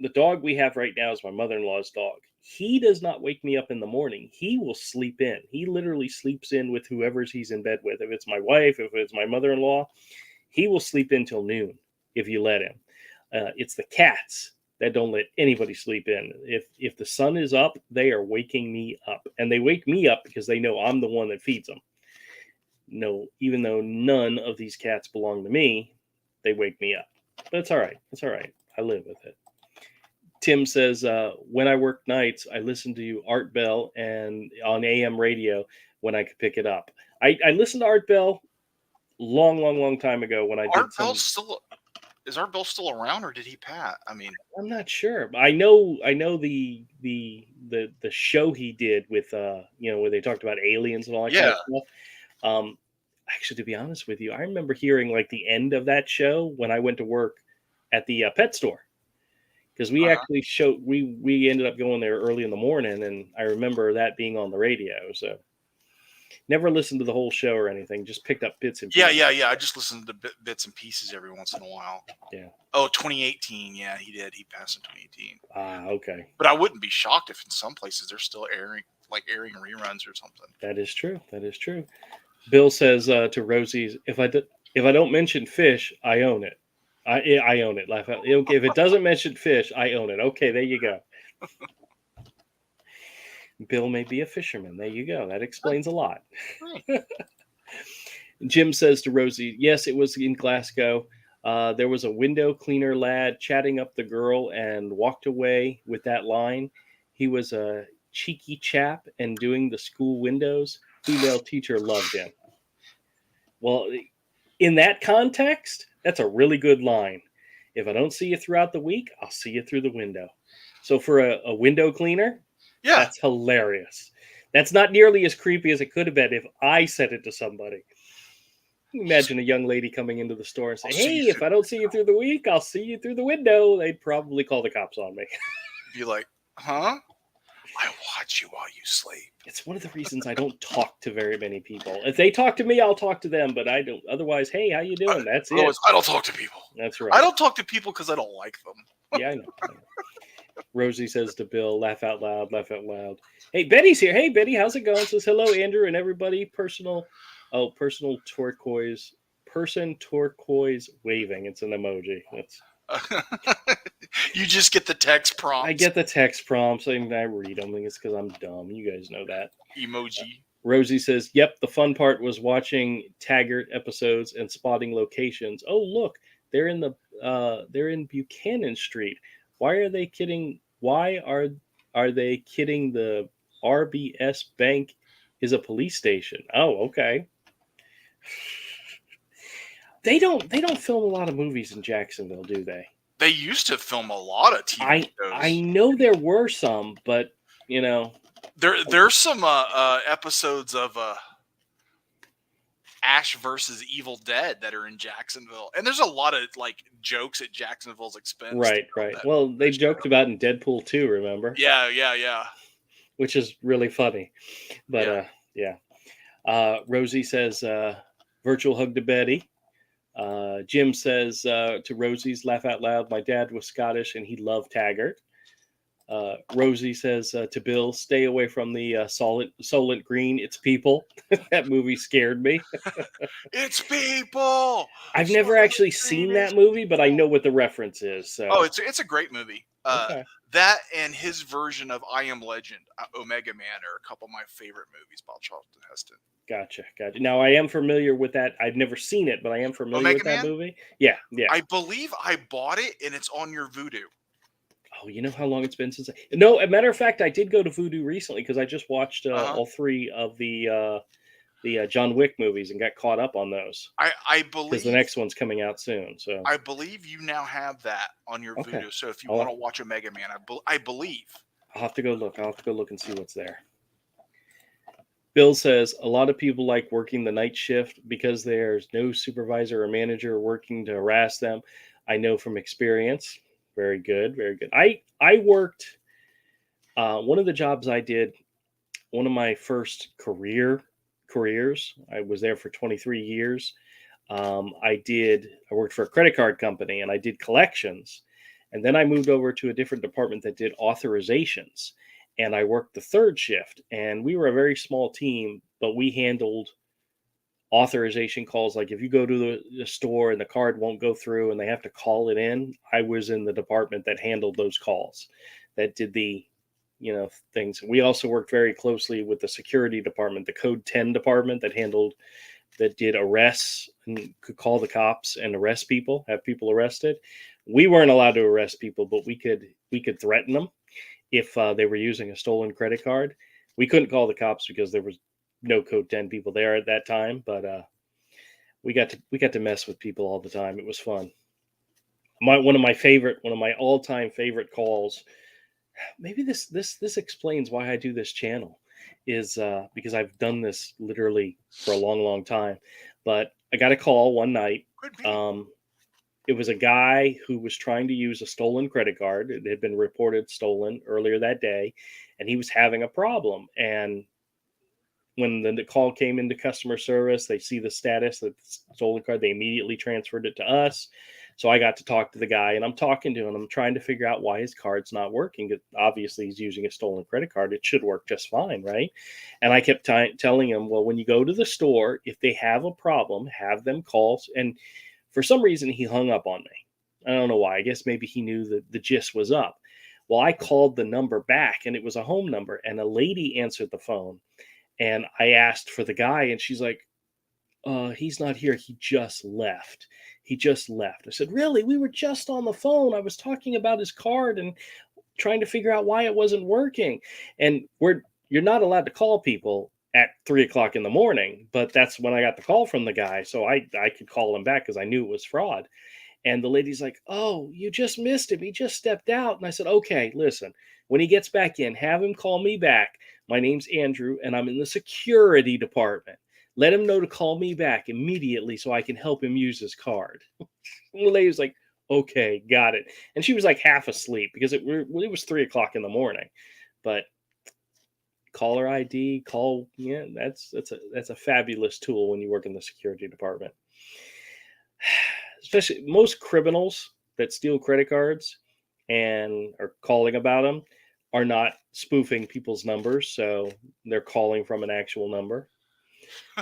the dog we have right now is my mother-in-law's dog. He does not wake me up in the morning. He will sleep in. He literally sleeps in with whoever's he's in bed with. If it's my wife, if it's my mother-in-law, he will sleep in till noon if you let him. It's the cats that don't let anybody sleep in. If the sun is up, they are waking me up. And they wake me up because they know I'm the one that feeds them. No, even though none of these cats belong to me, they wake me up. But it's all right. It's all right. I live with it. Tim says, when I work nights, I listen to Art Bell and on AM radio when I could pick it up. I listened to Art Bell long time ago when I did some... Is Art Bell still around, or did he pass? I mean, I'm not sure. I know the show he did with where they talked about aliens and all that kind of stuff. Actually, to be honest with you, I remember hearing like the end of that show when I went to work at the pet store. Because we actually we ended up going there early in the morning, and I remember that being on the radio. So never listened to the whole show or anything, just picked up bits and pieces. Yeah. I just listened to bits and pieces every once in a while. Yeah. Oh, 2018. Yeah, he did. He passed in 2018. Okay. But I wouldn't be shocked if in some places they're still airing reruns or something. That is true. Bill says to Rosie, if I don't mention fish, I own it. I own it. Laugh out. If it doesn't mention fish, I own it. Okay, there you go. Bill may be a fisherman. There you go. That explains a lot. Right. Jim says to Rosie, yes, it was in Glasgow. There was a window cleaner lad chatting up the girl and walked away with that line. He was a cheeky chap and doing the school windows. Female teacher loved him. Well, in that context, that's a really good line. If I don't see you throughout the week, I'll see you through the window. So for a window cleaner, that's hilarious. That's not nearly as creepy as it could have been if I said it to somebody. Imagine a young lady coming into the store and saying, hey, if I don't see you through the week, I'll see you through the window. They'd probably call the cops on me. Be like, huh? I watch you while you sleep. It's one of the reasons I don't talk to very many people. If they talk to me, I'll talk to them, but I don't. Otherwise, hey, how you doing? That's it. I don't talk to people. That's right. I don't talk to people because I don't like them. Yeah, I know. Rosie says to Bill, laugh out loud, laugh out loud. Hey, Betty's here. Hey, Betty, how's it going? Says hello, Andrew, and everybody. Personal turquoise waving. It's an emoji. That's... You just get the text prompts. I get the text prompts and I read them. I think it's because I'm dumb. You guys know that. Emoji. Rosie says, yep, the fun part was watching Taggart episodes and spotting locations. Oh, look, they're in Buchanan Street. Why are they kidding? Why are they kidding? The RBS Bank is a police station. Oh, okay. They don't film a lot of movies in Jacksonville, do they? They used to film a lot of TV shows. I know there were some, but you know, there's some episodes of Ash versus Evil Dead that are in Jacksonville, and there's a lot of like jokes at Jacksonville's expense. Right. Well, they joked about in Deadpool 2, remember? Yeah. Which is really funny, but Yeah. Rosie says, virtual hug to Betty. Jim says to Rosie's, laugh out loud. My dad was Scottish and he loved Taggart. Rosie says to Bill, stay away from the Solent Green. It's people. That movie scared me. It's people. I've never actually seen that movie, but I know what the reference is. So. Oh, it's a great movie. Okay. That and his version of I Am Legend, Omega Man, are a couple of my favorite movies by Charlton Heston. Gotcha. Now I am familiar with that. I've never seen it, but I am familiar with that movie. Yeah. I believe I bought it, and it's on your Vudu. Oh, you know how long it's been since No, as a matter of fact, I did go to Vudu recently because I just watched all 3 of the John Wick movies and got caught up on those. I believe because the next one's coming out soon. So I believe you now have that on your Vudu. So if you want to watch Omega Man, I believe I'll have to go look. I'll have to go look and see what's there. Bill says a lot of people like working the night shift because there's no supervisor or manager working to harass them. I know from experience. Very good, very good. I worked one of the jobs I did, one of my first careers. I was there for 23 years. I worked for a credit card company and I did collections. And then I moved over to a different department that did authorizations. And I worked the third shift. And we were a very small team, but we handled authorization calls. Like if you go to the store and the card won't go through and they have to call it in, I was in the department that handled those calls, that did the things. We also worked very closely with the security department, the code 10 department that did arrests and could call the cops and arrest people, have people arrested. We weren't allowed to arrest people, but we could threaten them if they were using a stolen credit card. We couldn't call the cops because there was no code 10 people there at that time, but we got to mess with people all the time. It was fun. One of my all-time favorite calls, maybe this explains why I do this channel, is because I've done this literally for a long time. But I got a call one night. It was a guy who was trying to use a stolen credit card. It had been reported stolen earlier that day, and he was having a problem. And when the call came into customer service, they see the status that stolen card. They immediately transferred it to us. So I got to talk to the guy, and I'm talking to him. I'm trying to figure out why his card's not working. Obviously, he's using a stolen credit card. It should work just fine, right? And I kept telling him, well, when you go to the store, if they have a problem, have them call. And for some reason, he hung up on me. I don't know why. I guess maybe he knew that the gist was up. Well, I called the number back, and it was a home number, and a lady answered the phone. And I asked for the guy, and she's like, he's not here. He just left. I said, really? We were just on the phone. I was talking about his card and trying to figure out why it wasn't working. And you're not allowed to call people at 3:00 in the morning, but that's when I got the call from the guy. So I could call him back because I knew it was fraud. And the lady's like, oh, you just missed him. He just stepped out. And I said, okay, listen, when he gets back in, have him call me back. My name's Andrew, and I'm in the security department. Let him know to call me back immediately so I can help him use his card. And the lady was like, okay, got it. And she was like half asleep because it was 3:00 in the morning. But caller ID, that's a fabulous tool when you work in the security department. Especially most criminals that steal credit cards and are calling about them are not spoofing people's numbers, so they're calling from an actual number.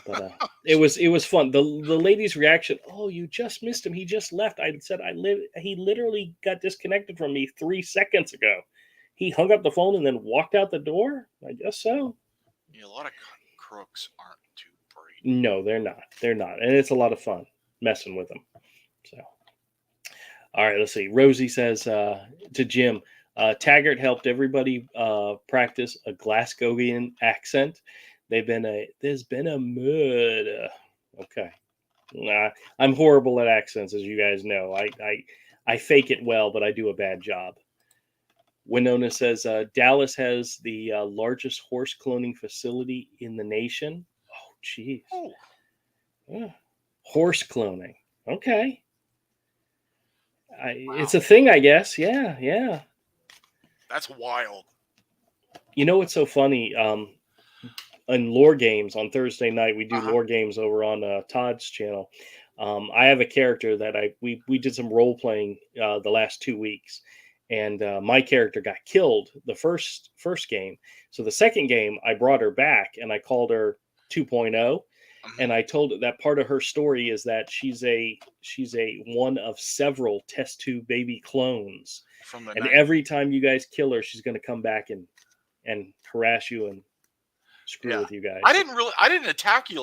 But it was fun. The lady's reaction, oh, you just missed him. He just left. I said, he literally got disconnected from me 3 seconds ago. He hung up the phone and then walked out the door? I guess so. Yeah, a lot of crooks aren't too bright. No, they're not. And it's a lot of fun messing with them. So, all right, let's see. Rosie says to Jim, Taggart helped everybody practice a Glasgowian accent. There's been a murder. Okay. I'm horrible at accents, as you guys know. I fake it well, but I do a bad job. Winona says Dallas has the largest horse cloning facility in the nation. Oh, geez. Oh. Yeah. Horse cloning. Okay. Wow. It's a thing, I guess. Yeah. That's wild. You know what's so funny? in lore games on Thursday night. We do Uh-huh. lore games over on Todd's channel. I have a character that we did some role playing the last 2 weeks, and my character got killed the first game. So the second game, I brought her back and I called her 2.0, and I told her that part of her story is that she's a one of several test tube baby clones, From the and 90s. every time you guys kill her, she's going to come back and harass you and screw with you guys. I didn't attack you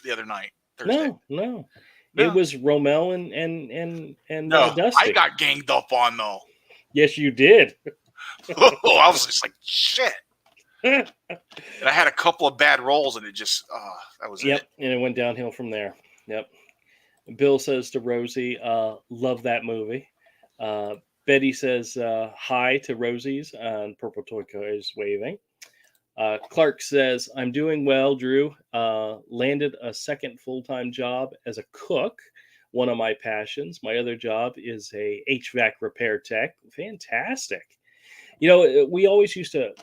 the other night. Thursday. No. It was Romel and Dusty. I got ganged up on though. Yes, you did. I was just like, shit. And I had a couple of bad rolls, and it just that was it. And it went downhill from there. Yep. Bill says to Rosie, love that movie. Betty says hi to Rosie's, and Purple Toyco is waving. Clark says, I'm doing well, Drew. Landed a second full-time job as a cook, one of my passions. My other job is a HVAC repair tech. Fantastic. You know, we always used to,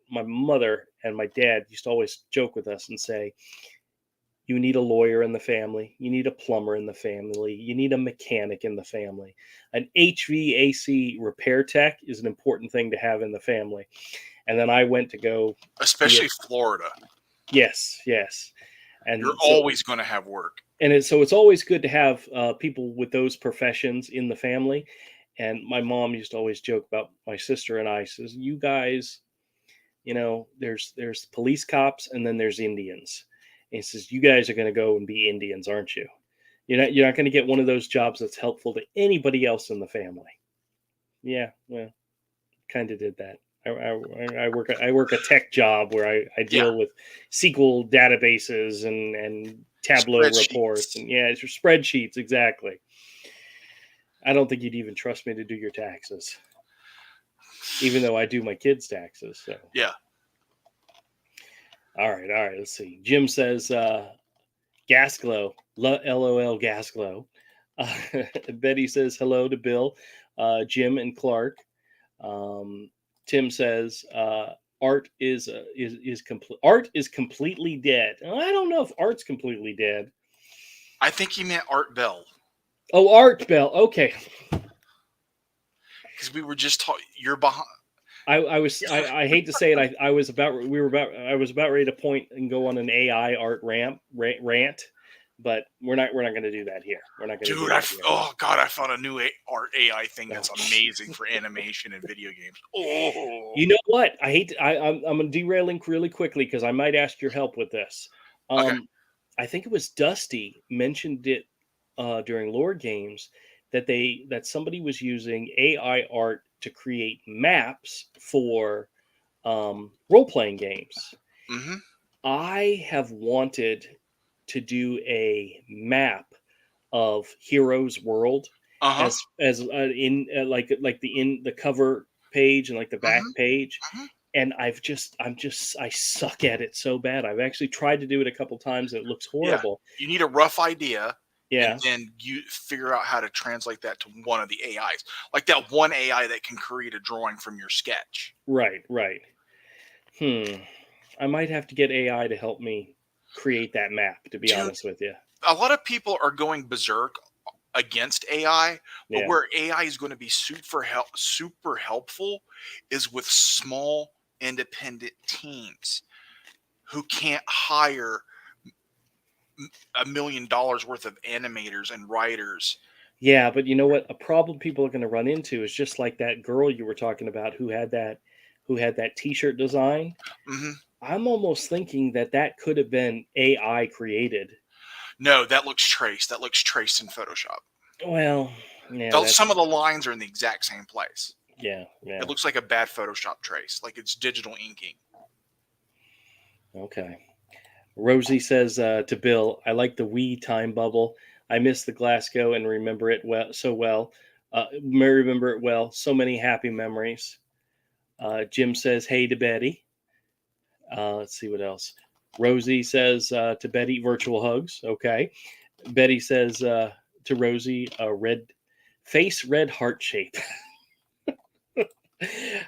my mother and my dad used to always joke with us and say, you need a lawyer in the family. You need a plumber in the family. You need a mechanic in the family. An HVAC repair tech is an important thing to have in the family. And then I went to go, especially Florida. Yes. And you're always going to have work. And so it's always good to have people with those professions in the family. And my mom used to always joke about my sister and I. Says, you guys, you know, there's police cops and then there's Indians. And he says, you guys are going to go and be Indians, aren't you? You're not going to get one of those jobs that's helpful to anybody else in the family. Yeah, well, kind of did that. I work a tech job where I deal with SQL databases and Tableau reports and it's your spreadsheets. Exactly. I don't think you'd even trust me to do your taxes, even though I do my kids' taxes. So yeah. All right. Let's see. Jim says, gas glow, LOL gas glow. Betty says hello to Bill, Jim, and Clark. Tim says art is completely dead. I don't know if art's completely dead. I think he meant Art Bell. Oh, Art Bell. Okay. Because we were just talking. You're behind. I hate to say it. I was about ready to point and go on an AI art rant, but we're not going to do that here. We're not going to. Dude, I found a new art AI thing that's amazing for animation and video games. Oh, you know what? I'm derailing really quickly because I might ask your help with this. Okay. I think it was Dusty mentioned it during lore games that somebody was using AI art to create maps for role-playing games. Mm-hmm. I have wanted to do a map of Heroes World as in like the cover page and like the back page. And I suck at it so bad. I've actually tried to do it a couple times and it looks horrible. Yeah. You need a rough idea. Yeah. And then you figure out how to translate that to one of the AIs. Like that one AI that can create a drawing from your sketch. Right. I might have to get AI to help me create that map, to be honest with you. A lot of people are going berserk against AI, but where AI is going to be super helpful is with small independent teams who can't hire $1 million worth of animators and writers. Yeah, but you know what? A problem people are going to run into is just like that girl you were talking about who had that T-shirt design. Mm-hmm. I'm almost thinking that could have been AI created. No, that looks traced. That looks traced in Photoshop. Well, yeah. Some of the lines are in the exact same place. Yeah. It looks like a bad Photoshop trace, like it's digital inking. Okay. Rosie says to Bill, I like the Wii time bubble. I miss the Glasgow and remember it so well. Remember it well. So many happy memories. Jim says, hey to Betty. Let's see what else. Rosie says to Betty, virtual hugs. Okay. Betty says to Rosie, red heart shape.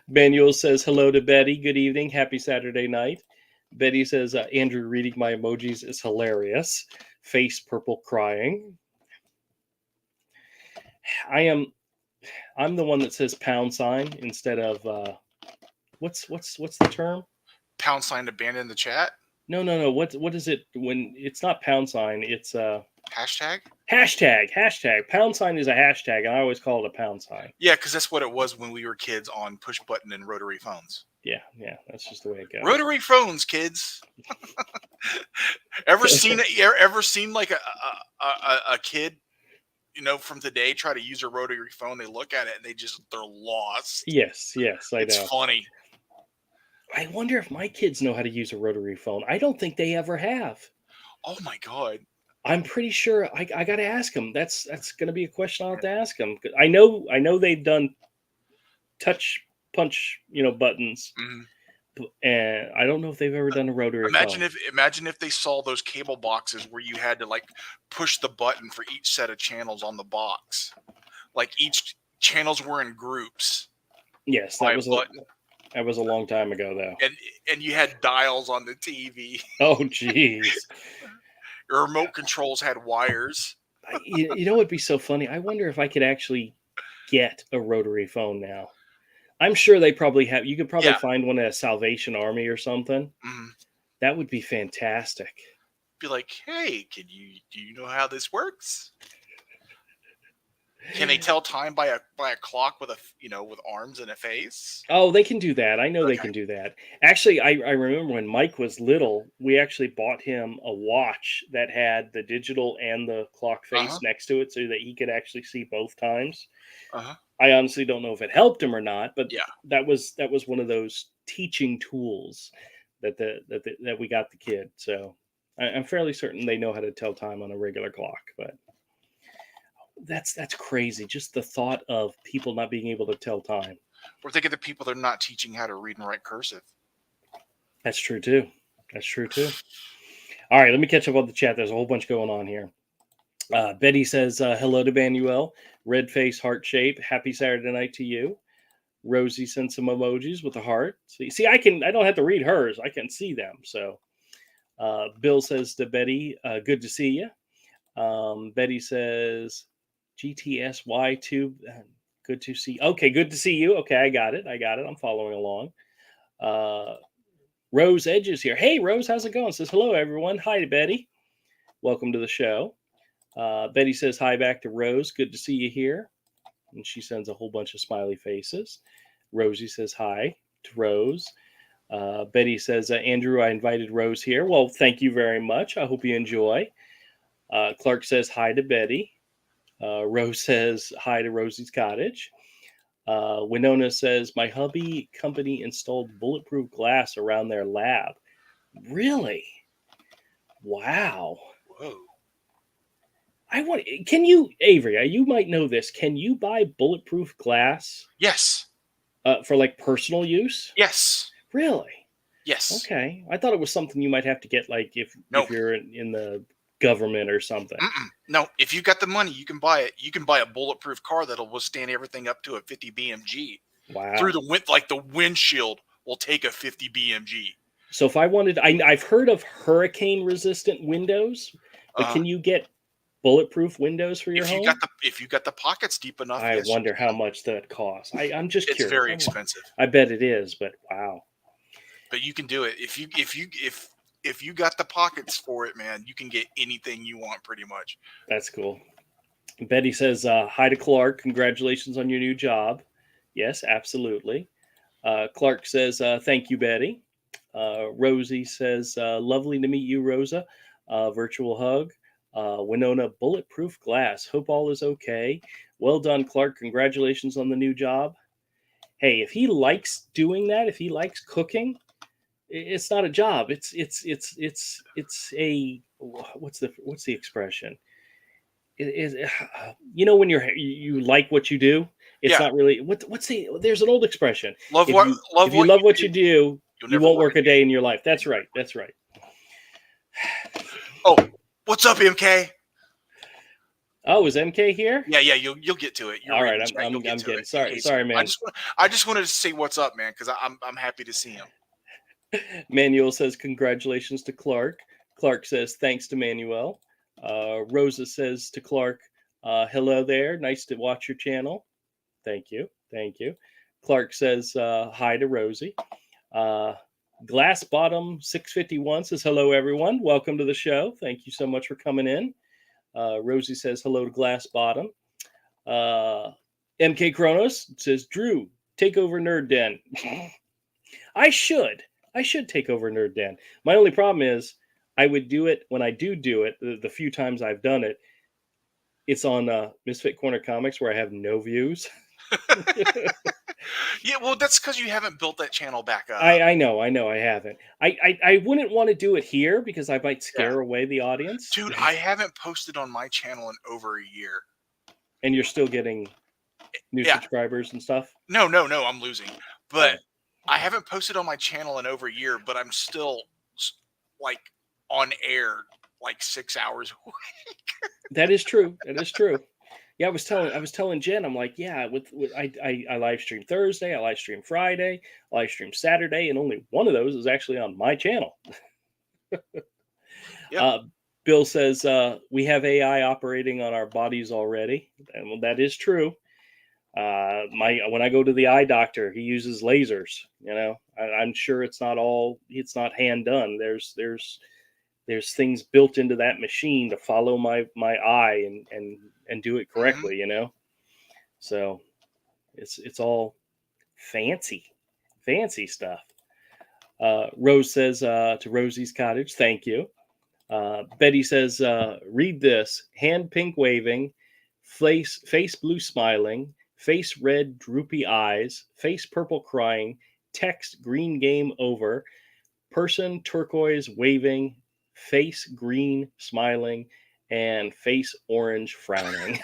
Manuel says hello to Betty. Good evening. Happy Saturday night. Betty says, Andrew reading my emojis is hilarious. Face purple crying. I'm the one that says pound sign instead of what's the term? Pound sign abandon the chat. No. What is it when it's not pound sign? It's hashtag. Hashtag. Pound sign is a hashtag, and I always call it a pound sign. Yeah, because that's what it was when we were kids on push button and rotary phones. Yeah, that's just the way it goes. Rotary phones, kids. Ever seen like a kid, from today try to use a rotary phone? They look at it and they're lost. Yes, I know. It's funny. I wonder if my kids know how to use a rotary phone. I don't think they ever have. Oh my God. I'm pretty sure I got to ask them. That's going to be a question I'll have to ask them. I know they've done touch punch, buttons, and I don't know if they've ever done a rotary phone. Imagine if they saw those cable boxes where you had to like push the button for each set of channels on the box, like each channels were in groups. Yes, that was a long time ago, though. And you had dials on the TV. Oh, jeez. Your remote controls had wires. You know what'd be so funny? I wonder if I could actually get a rotary phone now. I'm sure they probably have. You could probably find one at a Salvation Army or something. Mm-hmm. That would be fantastic. Be like, hey, do you know how this works? Can they tell time by a clock with with arms and a face? Oh, they can do that. I know they can do that. Actually, I remember when Mike was little, we actually bought him a watch that had the digital and the clock face next to it so that he could actually see both times. I honestly don't know if it helped him or not, but that was one of those teaching tools that we got the kid. So I'm fairly certain they know how to tell time on a regular clock, but that's crazy. Just the thought of people not being able to tell time. Or think of the people they're not teaching how to read and write cursive. That's true too. All right, let me catch up on the chat. There's a whole bunch going on here. Betty says, hello to Manuel. Red face, heart shape. Happy Saturday night to you. Rosie sends some emojis with a heart. See, I don't have to read hers. I can see them. So Bill says to Betty, good to see you. Betty says, GTSY2, good to see. Okay, good to see you. Okay, I got it. I'm following along. Rose Edge is here. Hey, Rose, how's it going? Says, hello, everyone. Hi to Betty. Welcome to the show. Betty says hi back to Rose. Good to see you here. And she sends a whole bunch of smiley faces. Rosie says hi to Rose. Betty says, Andrew, I invited Rose here. Well, thank you very much. I hope you enjoy. Clark says hi to Betty. Rose says hi to Rosie's cottage. Winona says, my hubby company installed bulletproof glass around their lab. Really? Wow. Whoa. Can you, Avery, you might know this. Can you buy bulletproof glass? Yes. For like personal use? Yes. Really? Yes. Okay. I thought it was something you might have to get like if you're in the government or something. No, if you got the money, you can buy it. You can buy a bulletproof car that'll withstand everything up to a 50 BMG. Wow. Through the wind, like the windshield will take a 50 BMG. So if I wanted, I've heard of hurricane resistant windows, but can you get bulletproof windows for your home? If you got the pockets deep enough. I wonder how much that costs. I'm just curious. It's very expensive. I bet it is, but wow. But you can do it if you got the pockets for it, man. You can get anything you want, pretty much. That's cool. Betty says hi to Clark. Congratulations on your new job. Yes, absolutely. Clark says thank you, Betty. Rosie says lovely to meet you, Rosa. Virtual hug. Winona, bulletproof glass. Hope all is okay. Well done, Clark. Congratulations on the new job. Hey, if he likes doing that, if he likes cooking, it's not a job. It's a what's the expression? When you like what you do, it's not really there's an old expression. If you love what you do, you won't work a day in your life. That's right. Oh, what's up, MK? Oh, is MK here? Yeah, you'll get to it. All right, I'm getting. Sorry, man. I just wanted to say what's up, man, because I'm happy to see him. Manuel says congratulations to Clark. Clark says thanks to Manuel. Rosa says to Clark, hello there. Nice to watch your channel. Thank you. Thank you. Clark says hi to Rosie. Glass Bottom 651 says hello everyone. Welcome to the show. Thank you so much for coming in. Rosie says hello to Glass Bottom. MK Kronos says Drew, take over Nerd Den. I should take over Nerd Den. My only problem is I would do it when I do it. The few times I've done it, it's on Misfit Corner Comics where I have no views. Yeah, well, that's because you haven't built that channel back up. I know, I haven't. I wouldn't want to do it here because I might scare away the audience. Dude, I haven't posted on my channel in over a year. And you're still getting new subscribers and stuff? No, I'm losing. But I haven't posted on my channel in over a year, but I'm still like on air like 6 hours a week. That is true. That is true. Yeah, I was telling Jen, I'm like, yeah, I live stream Thursday, I live stream Friday, I live stream Saturday, and only one of those is actually on my channel. Yep. Bill says we have AI operating on our bodies already, and well, that is true. When I go to the eye doctor, he uses lasers. You know, I'm sure it's not hand done. There's things built into that machine to follow my eye and do it correctly. You know, so it's all fancy stuff. Rose says to Rosie's Cottage, thank you. Betty says, read this: hand pink waving, face blue smiling, face red droopy eyes, face purple crying, text green game over, person turquoise waving, face green smiling, and face orange frowning.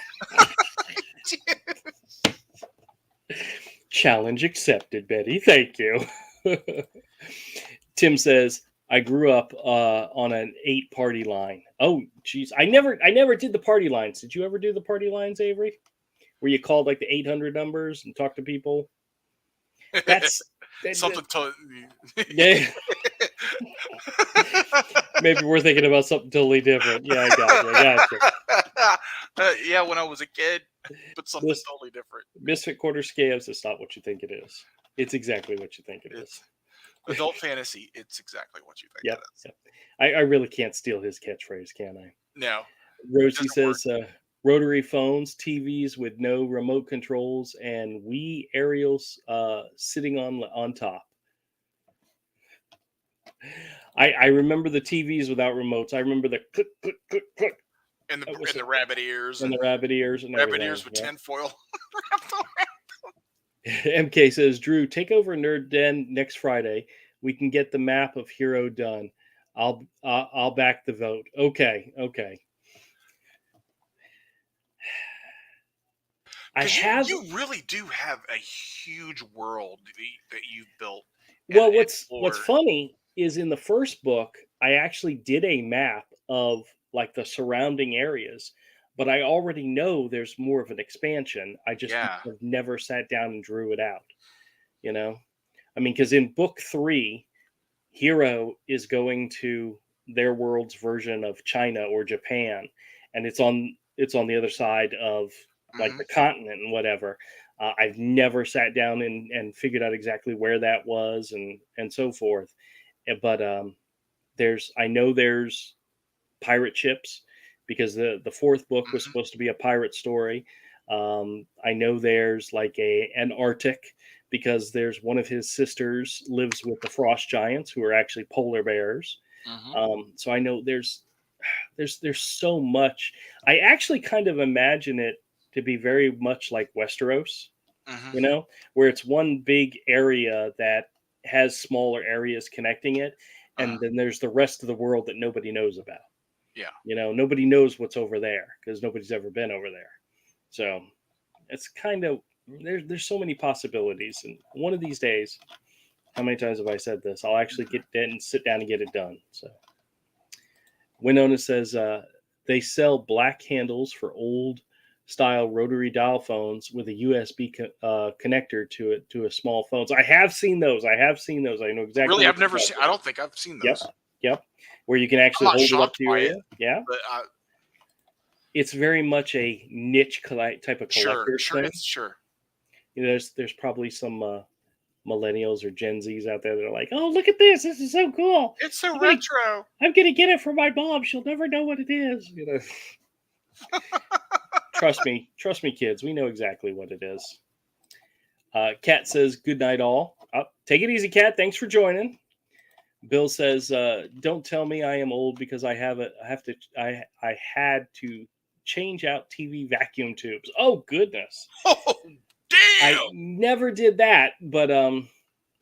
Challenge accepted, Betty. Thank you. Tim says, I grew up on an 8 party line. Oh, geez. I never did the party lines. Did you ever do the party lines, Avery? Where you called like the 800 numbers and talk to people? That's something yeah. Maybe we're thinking about something totally different. Yeah, I got you. Yeah, when I was a kid, but something totally different. Misfit Quarter Scams is not what you think it is. It's exactly what you think it is. Adult fantasy, it's exactly what you think it is. Yep. I really can't steal his catchphrase, can I? No. Rosie says, rotary phones, TVs with no remote controls, and Wii aerials sitting on top. I remember the TVs without remotes. I remember the click, click, click, click. And the rabbit ears. And the rabbit ears. And rabbit ears with tinfoil. MK says, Drew, take over Nerd Den next Friday. We can get the map of Hero done. I'll back the vote. Okay. You really do have a huge world that you've built. Well, what's funny is in the first book, I actually did a map of like the surrounding areas, but I already know there's more of an expansion. I just have never sat down and drew it out. You know, I mean, because in book 3, Hero is going to their world's version of China or Japan, and it's on the other side of like the continent and whatever. I've never sat down and figured out exactly where that was and so forth. But I know there's pirate ships because the 4th book was supposed to be a pirate story. I know there's like an Arctic because there's one of his sisters lives with the frost giants who are actually polar bears. So I know there's so much. I actually kind of imagine it to be very much like Westeros, you know, where it's one big area that has smaller areas connecting it. And then there's the rest of the world that nobody knows about. Yeah. You know, nobody knows what's over there because nobody's ever been over there. So it's kind of, there's so many possibilities. And one of these days, how many times have I said this? I'll actually get in and sit down and get it done. So Winona says, they sell black handles for old style rotary dial phones with a USB connector to a small phone. So I have seen those. I know exactly. Really, I've never seen. I don't think I've seen those. Yep. Where you can actually hold it up to your ear. Yeah. But it's very much a niche type of collector thing. Sure. There's probably some millennials or Gen Zs out there that are like, "Oh, look at this! This is so cool! It's so retro. I'm gonna get it for my mom. She'll never know what it is." Trust me, kids. We know exactly what it is. Kat says, "Good night, all." Take it easy, Kat. Thanks for joining. Bill says, "Don't tell me I am old because I had to change out TV vacuum tubes." Oh goodness! Oh damn! I never did that, but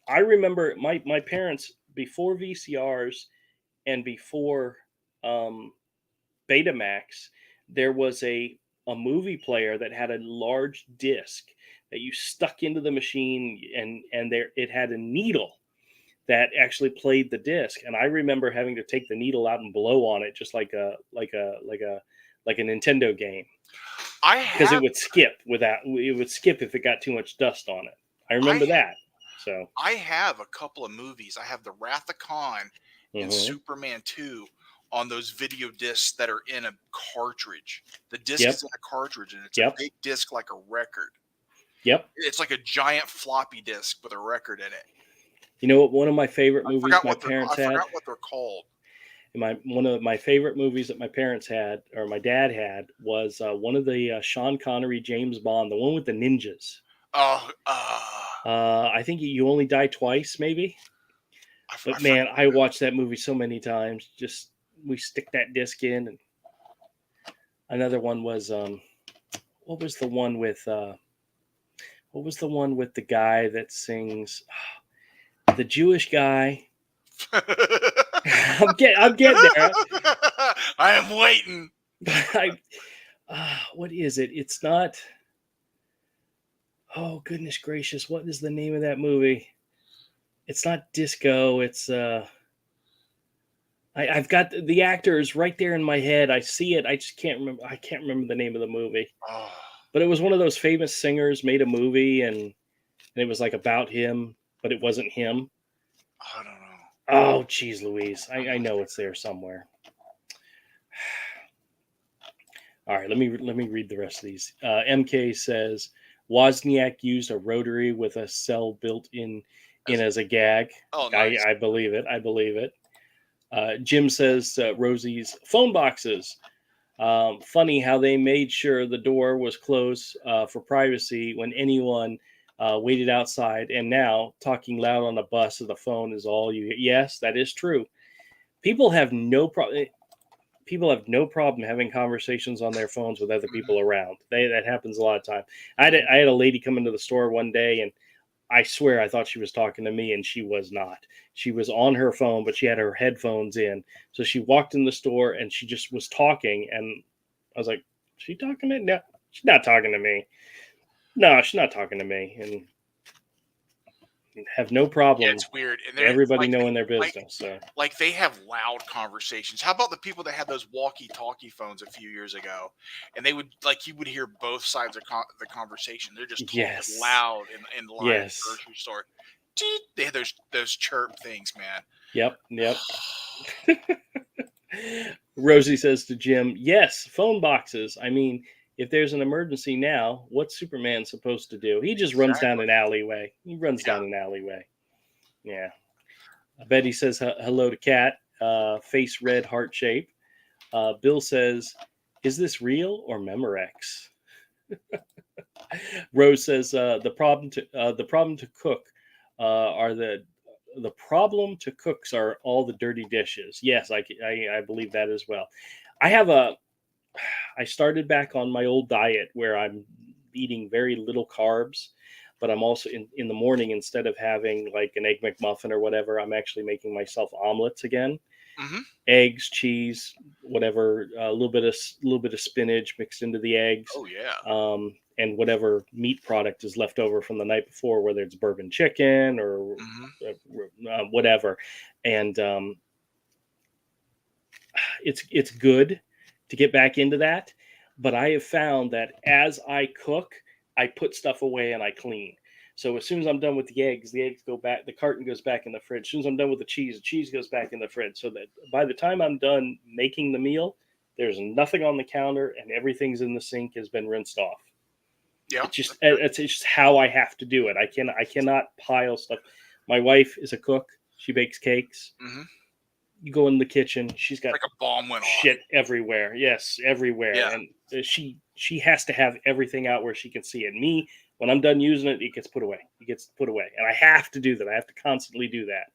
I remember my parents before VCRs and before Betamax. There was a movie player that had a large disc that you stuck into the machine, and there it had a needle that actually played the disc. And I remember having to take the needle out and blow on it, just like a Nintendo game, because it would skip if it got too much dust on it. I remember that. So I have a couple of movies. I have the Wrath of Khan and Superman 2 on those video discs that are in a cartridge. The disc is in a cartridge, and it's a big disc like a record. Yep. It's like a giant floppy disk with a record in it. You know what? One of my favorite movies my parents had. I forgot what they're called. One of my favorite movies that my parents had, or my dad had, was one of the Sean Connery James Bond, the one with the ninjas. I think You Only Die Twice, maybe. But man, I watched that movie so many times. Just we stick that disc in, and another one was what was the one with the guy that sings the Jewish guy? I'm getting there. I am waiting. What is it? It's not. Oh goodness gracious! What is the name of that movie? It's not Disco. It's I've got the actors right there in my head. I see it. I just can't remember. I can't remember the name of the movie. But it was one of those famous singers made a movie, and it was like about him, but it wasn't him. I don't know. Oh, geez, Louise. I know it's there somewhere. All right, let me read the rest of these. MK says Wozniak used a rotary with a cell built in as a gag. Oh, nice. I believe it. Jim says Rosie's phone boxes. Funny how they made sure the door was closed for privacy when anyone waited outside, and now talking loud on a bus or the phone is all you hear. Yes, that is true. People have no problem having conversations on their phones with other people around. That happens a lot of time. I had a lady come into the store one day, and I swear I thought she was talking to me, and she was not. She was on her phone, but she had her headphones in. So she walked in the store, and she just was talking, and I was like, "Is she talking to me? No, she's not talking to me. No, she's not talking to me." And have no problem. Yeah, it's weird. And everybody knowing their business. Like they have loud conversations. How about the people that had those walkie-talkie phones a few years ago, and they would you would hear both sides of the conversation. They're just talking loud in the line at the grocery store. They had those chirp things, man. Yep. Rosie says to Jim, "Yes, phone boxes. I mean, if there's an emergency now, what's Superman supposed to do? He just runs down an alleyway. Yeah. Betty says hello to Kat. Face red heart shape. Bill says, "Is this real or Memorex?" Rose says the problem to cook are all the dirty dishes. Yes, I believe that as well. I started back on my old diet where I'm eating very little carbs, but I'm also in the morning, instead of having like an Egg McMuffin or whatever, I'm actually making myself omelets again. Mm-hmm. Eggs, cheese, whatever, a little bit of spinach mixed into the eggs. Oh yeah. And whatever meat product is left over from the night before, whether it's bourbon chicken or whatever. And it's good to get back into that. But I have found that as I cook, I put stuff away and I clean. So as soon as I'm done with the eggs go back, the carton goes back in the fridge. As soon as I'm done with the cheese goes back in the fridge. So that by the time I'm done making the meal, there's nothing on the counter and everything's in the sink, has been rinsed off. Yeah, it's just how I have to do it. I cannot pile stuff. My wife is a cook. She bakes cakes. Mm-hmm. You go in the kitchen, she's got like a bomb went shit off. everywhere. Yes, everywhere. Yeah. And she has to have everything out where she can see it. Me, when I'm done using it, it gets put away. And I have to do that. I have to constantly do that.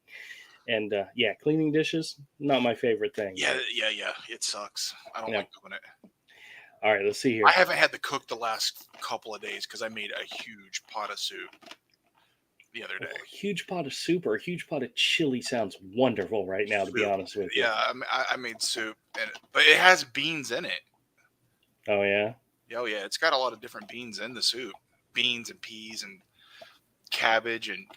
And yeah, cleaning dishes, not my favorite thing. Yeah. It sucks. I don't like doing it. All right, let's see here. I haven't had to cook the last couple of days because I made a huge pot of soup the other day. A huge pot of soup or a huge pot of chili sounds wonderful right now, to be honest with you. Yeah, I made soup, but it has beans in it. Oh, yeah? Oh, yeah. It's got a lot of different beans in the soup. Beans and peas and cabbage and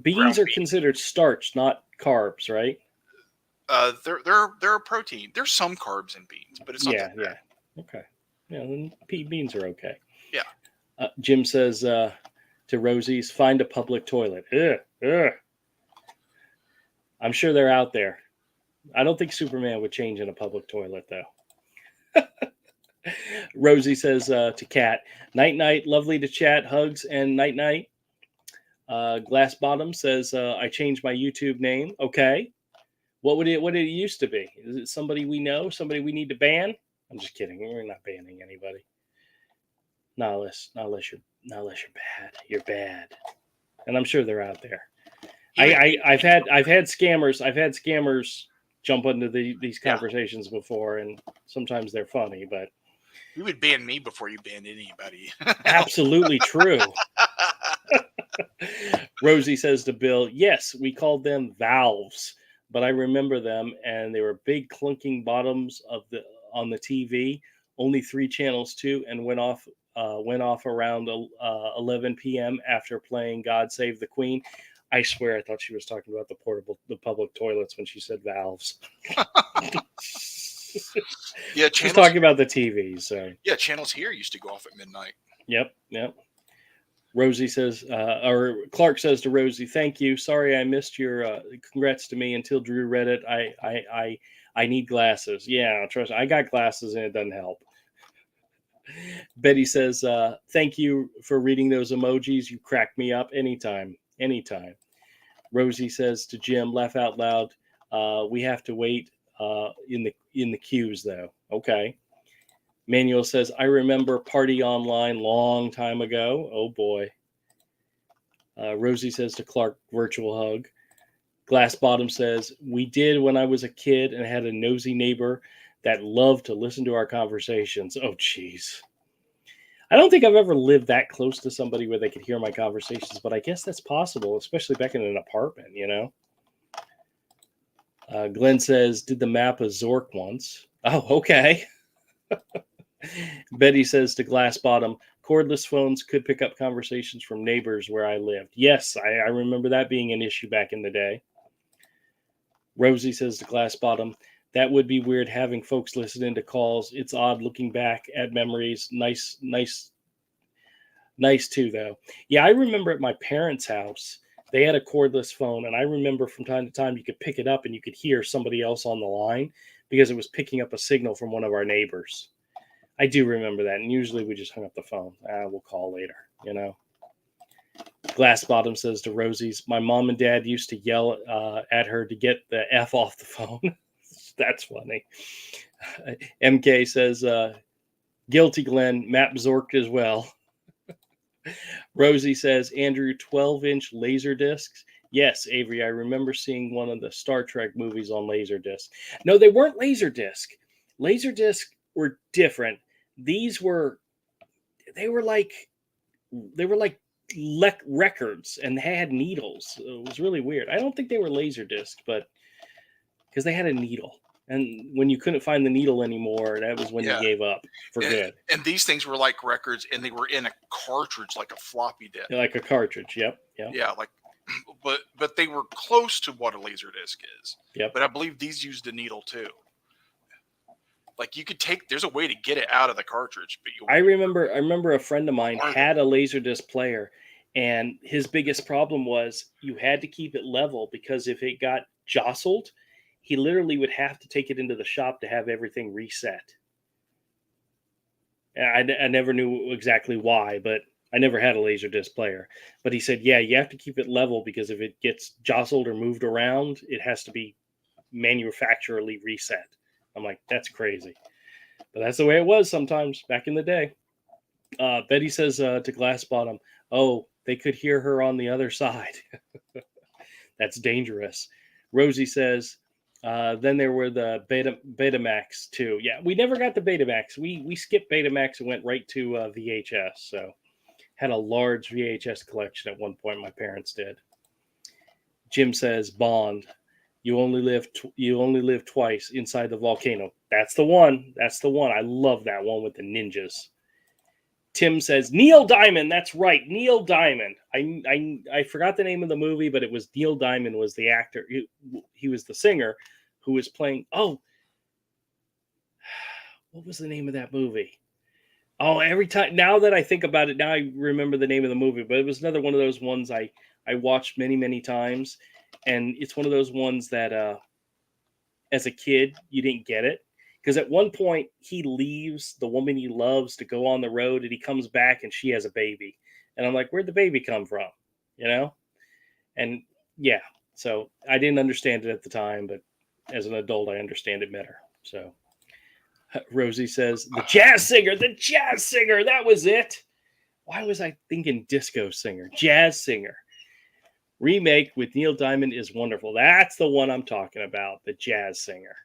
beans are considered starch, not carbs, right? They're a protein. There's some carbs in beans, but it's not that bad. Yeah. Okay. Yeah, then beans are okay. Yeah. Jim says to Rosie's, find a public toilet. Ugh. I'm sure they're out there. I don't think Superman would change in a public toilet, though. Rosie says to Kat, night, lovely to chat, hugs, and night. Glass Bottom says, I changed my YouTube name. Okay. What did it used to be? Is it somebody we know? Somebody we need to ban? I'm just kidding. We're not banning anybody. Not unless you're bad. You're bad. And I'm sure they're out there. I've had scammers jump into these conversations before, and sometimes they're funny, but you would ban me before you banned anybody. Absolutely true. Rosie says to Bill, yes, we called them valves, but I remember them, and they were big clunking bottoms on the TV, only 3 channels too, and went off around 11 p.m. after playing God Save the Queen. I swear I thought she was talking about the public toilets when she said valves. Yeah, she's talking about the TV. So yeah, channels here used to go off at midnight. Yep. Rosie says, or Clark says to Rosie, thank you. Sorry I missed your congrats to me until Drew read it. I need glasses. Yeah, trust me, I got glasses and it doesn't help. Betty says, thank you for reading those emojis. You crack me up anytime. Rosie says to Jim, laugh out loud. We have to wait in the queues though. Okay. Manuel says, I remember Party Online long time ago. Oh boy. Rosie says to Clark, virtual hug. Glass Bottom says, we did when I was a kid and had a nosy neighbor that loved to listen to our conversations. Oh, geez. I don't think I've ever lived that close to somebody where they could hear my conversations, but I guess that's possible, especially back in an apartment, you know? Glenn says, did the map of Zork once. Oh, okay. Betty says to Glass Bottom, cordless phones could pick up conversations from neighbors where I lived. Yes, I remember that being an issue back in the day. Rosie says to Glass Bottom, that would be weird having folks listening to calls. It's odd looking back at memories. Nice too, though. Yeah, I remember at my parents' house, they had a cordless phone, and I remember from time to time you could pick it up and you could hear somebody else on the line because it was picking up a signal from one of our neighbors. I do remember that, and usually we just hung up the phone. We'll call later, you know. Glass Bottom says to Rosie's, my mom and dad used to yell at her to get the F off the phone. That's funny. MK says, guilty, Glenn. Map Zorked as well. Rosie says, Andrew, 12-inch laser discs. Yes, Avery, I remember seeing one of the Star Trek movies on Laserdisc. No, they weren't Laserdisc. Laserdisc were different. These were, they were like records, and they had needles. It was really weird. I don't think they were Laserdisc, but because they had a needle. And when you couldn't find the needle anymore, that was when you gave up for good. And these things were like records, and they were in a cartridge, like a floppy disk. Like a cartridge, yep. Yeah, like, but they were close to what a laser disc is. Yep. But I believe these used a needle too. Like you could there's a way to get it out of the cartridge, but I remember a friend of mine had a Laserdisc player, and his biggest problem was you had to keep it level, because if it got jostled, he literally would have to take it into the shop to have everything reset. I never knew exactly why, but I never had a Laserdisc player. But he said, yeah, you have to keep it level, because if it gets jostled or moved around, it has to be manufacturally reset. I'm like, that's crazy. But that's the way it was sometimes back in the day. Betty says to Glass Bottom, oh, they could hear her on the other side. That's dangerous. Rosie says, then there were the Betamax too. Yeah, we never got the Betamax. We skipped Betamax and went right to VHS. So had a large VHS collection at one point. My parents did. Jim says, Bond, you only live twice inside the volcano. That's the one. That's the one. I love that one with the ninjas. Tim says, Neil Diamond. That's right, Neil Diamond. I forgot the name of the movie, but it was Neil Diamond was the actor. He was the singer who was playing. Oh, what was the name of that movie? Oh, every time, now that I think about it, now I remember the name of the movie. But it was another one of those ones I watched many, many times. And it's one of those ones that as a kid, you didn't get it. Because at one point, he leaves the woman he loves to go on the road, and he comes back and she has a baby. And I'm like, where'd the baby come from? You know? And yeah, so I didn't understand it at the time, but as an adult, I understand it better. So Rosie says, the jazz singer, that was it. Why was I thinking disco singer? Jazz singer. Remake with Neil Diamond is wonderful. That's the one I'm talking about, the jazz singer.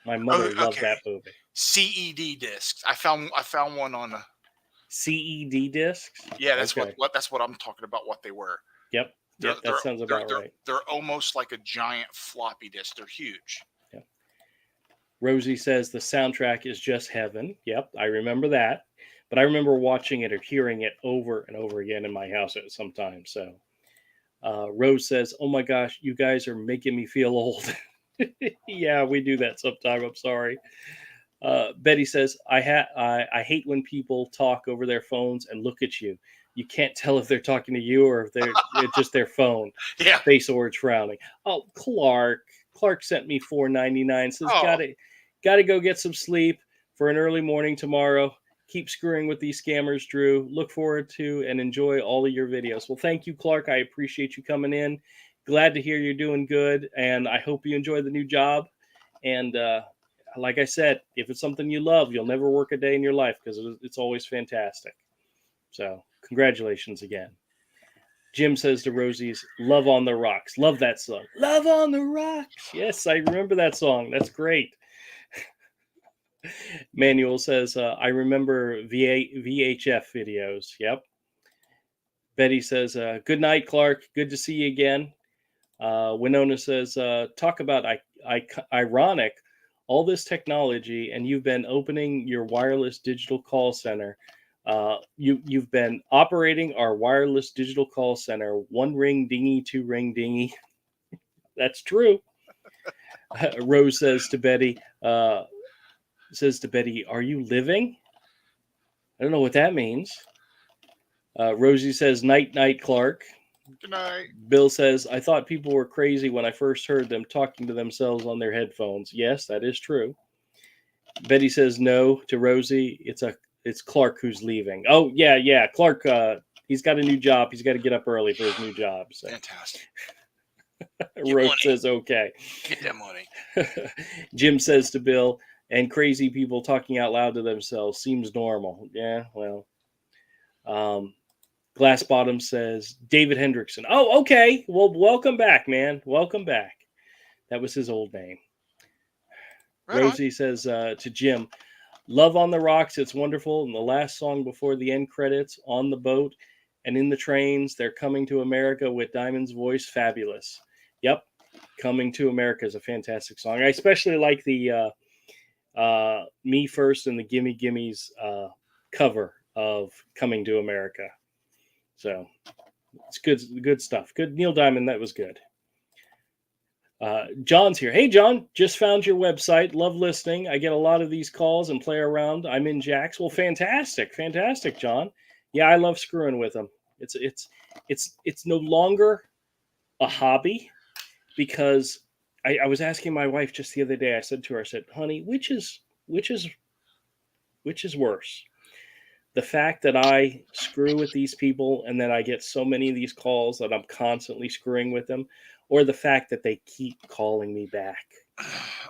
My mother loved that movie. CED discs. I found one on the CED discs. Yeah, that's okay. That's what I'm talking about. What they were. Yep. That sounds about right. They're almost like a giant floppy disk. They're huge. Yep. Rosie says the soundtrack is just heaven. Yep, I remember that. But I remember watching it or hearing it over and over again in my house at some time. So Rose says, oh my gosh, you guys are making me feel old. Yeah, we do that sometime. I'm sorry. Betty says, I hate when people talk over their phones and look at you. You can't tell if they're talking to you or if it's just their phone. Yeah. Face orange frowning. Oh, Clark sent me $4.99. Says, gotta go get some sleep for an early morning tomorrow. Keep screwing with these scammers, Drew. Look forward to and enjoy all of your videos. Well, thank you, Clark. I appreciate you coming in. Glad to hear you're doing good, and I hope you enjoy the new job. And like I said, if it's something you love, you'll never work a day in your life because it's always fantastic. So congratulations again. Jim says to Rosie's, Love on the Rocks. Love that song. Love on the Rocks. Yes, I remember that song. That's great. Manuel says, I remember VHF videos. Yep. Betty says, good night, Clark. Good to see you again. Winona says, talk about ironic, all this technology, and you've been opening your wireless digital call center. You've been operating our wireless digital call center. 1 ring dingy, 2 ring dingy. That's true. Rose says to Betty, are you living? I don't know what that means. Rosie says, night, Clark. Good night. Bill says, I thought people were crazy when I first heard them talking to themselves on their headphones. Yes, that is true. Betty says no to Rosie. It's Clark who's leaving. Oh, yeah. Clark, he's got a new job. He's got to get up early for his new job. So. Fantastic. Rose says okay. Get that money. Jim says to Bill, and crazy people talking out loud to themselves seems normal. Yeah, well. Glass Bottom says, David Hendrickson. Oh, okay. Well, welcome back, man. Welcome back. That was his old name. Right Rosie on. Says to Jim, Love on the Rocks. It's wonderful. And the last song before the end credits, On the Boat and in the Trains, They're Coming to America with Diamond's voice. Fabulous. Yep. Coming to America is a fantastic song. I especially like the Me First and the Gimme Gimmes cover of Coming to America. So it's good stuff. Good Neil Diamond. That was good. John's here. Hey, John, just found your website. Love listening. I get a lot of these calls and play around. I'm in Jax. Well, fantastic, John. Yeah, I love screwing with them. It's no longer a hobby because I was asking my wife just the other day. I said to her, I said, "Honey, which is worse? The fact that I screw with these people and then I get so many of these calls that I'm constantly screwing with them, or the fact that they keep calling me back?"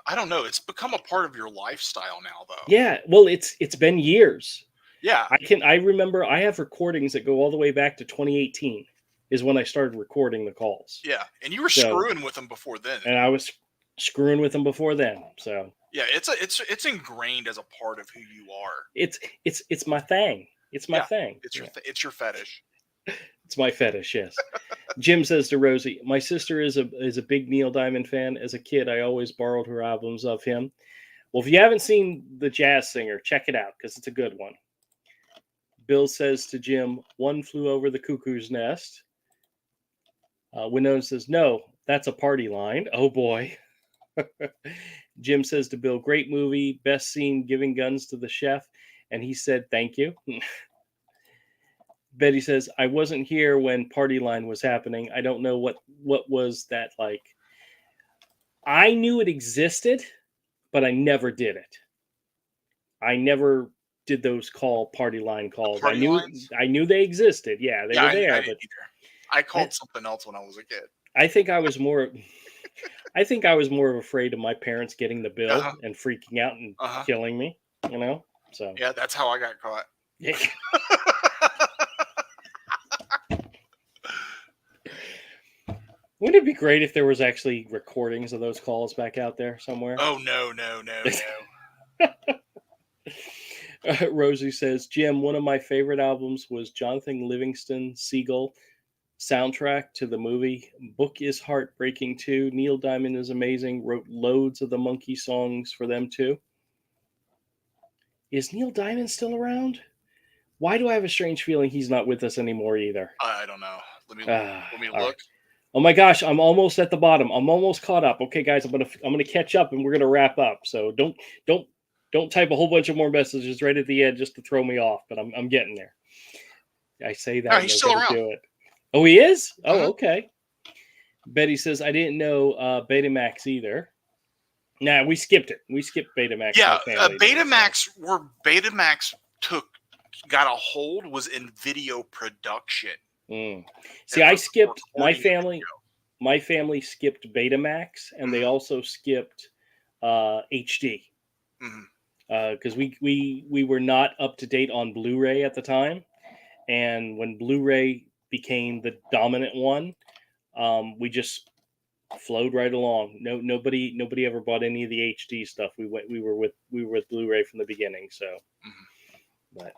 I don't know. It's become a part of your lifestyle now, though. Yeah, well, it's been years. Yeah. I remember I have recordings that go all the way back to 2018 is when I started recording the calls. Yeah, and you were screwing with them before then. And I was screwing with them before then. So yeah, it's ingrained as a part of who you are. It's my thing. It's my thing. It's your fetish. It's my fetish, yes. Jim says to Rosie, my sister is a big Neil Diamond fan. As a kid, I always borrowed her albums of him. Well, if you haven't seen The Jazz Singer, check it out because it's a good one. Bill says to Jim, One Flew Over the Cuckoo's Nest. Winona says, no, that's a party line. Oh, boy. Jim says to Bill, great movie, best scene, giving guns to the chef. And he said, thank you. Betty says, I wasn't here when Party Line was happening. I don't know what was that like. I knew it existed, but I never did it. I never did those Party Line calls. I knew they existed. Yeah, they were there. I called something else when I was a kid. I think I was more afraid of my parents getting the bill and freaking out and killing me, So yeah, that's how I got caught. Yeah. Wouldn't it be great if there was actually recordings of those calls back out there somewhere? Oh, no. Rosie says, Jim, one of my favorite albums was Jonathan Livingston Seagull soundtrack to the movie. Book is heartbreaking too. Neil Diamond is amazing. Wrote loads of the Monkey songs for them too. Is Neil Diamond still around? Why do I have a strange feeling he's not with us anymore either? I don't know. Let me look. Right. Oh my gosh, I'm almost at the bottom. I'm almost caught up. Okay, guys, I'm gonna catch up and we're gonna wrap up. So don't type a whole bunch of more messages right at the end just to throw me off. But I'm getting there. I say that. No, he's still around. Do it. Oh, he is? Oh, okay. Betty says I didn't know Betamax either. Nah, we skipped it. We skipped Betamax. Yeah, Betamax, where Betamax got a hold was in video production. See, I skipped my family. My family skipped Betamax, and they also skipped HD because we were not up to date on Blu-ray at the time, and when Blu-ray became the dominant one, we just flowed right along. Nobody ever bought any of the HD stuff. We were with Blu-ray from the beginning. So, but.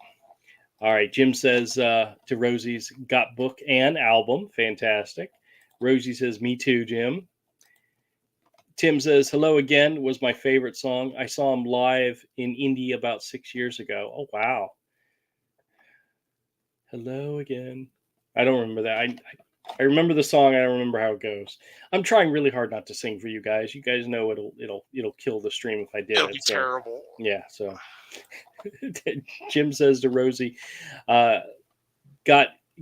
All right, Jim says to Rosie's, got book and album. Fantastic. Rosie says, me too, Jim. Tim says, hello again, was my favorite song. I saw him live in Indy about 6 years ago. Oh, wow. Hello again. I don't remember that. I remember the song. I don't remember how it goes. I'm trying really hard not to sing for you guys. You guys know it'll kill the stream if I did. It'll be terrible. Yeah, so... Jim says to Rosie, got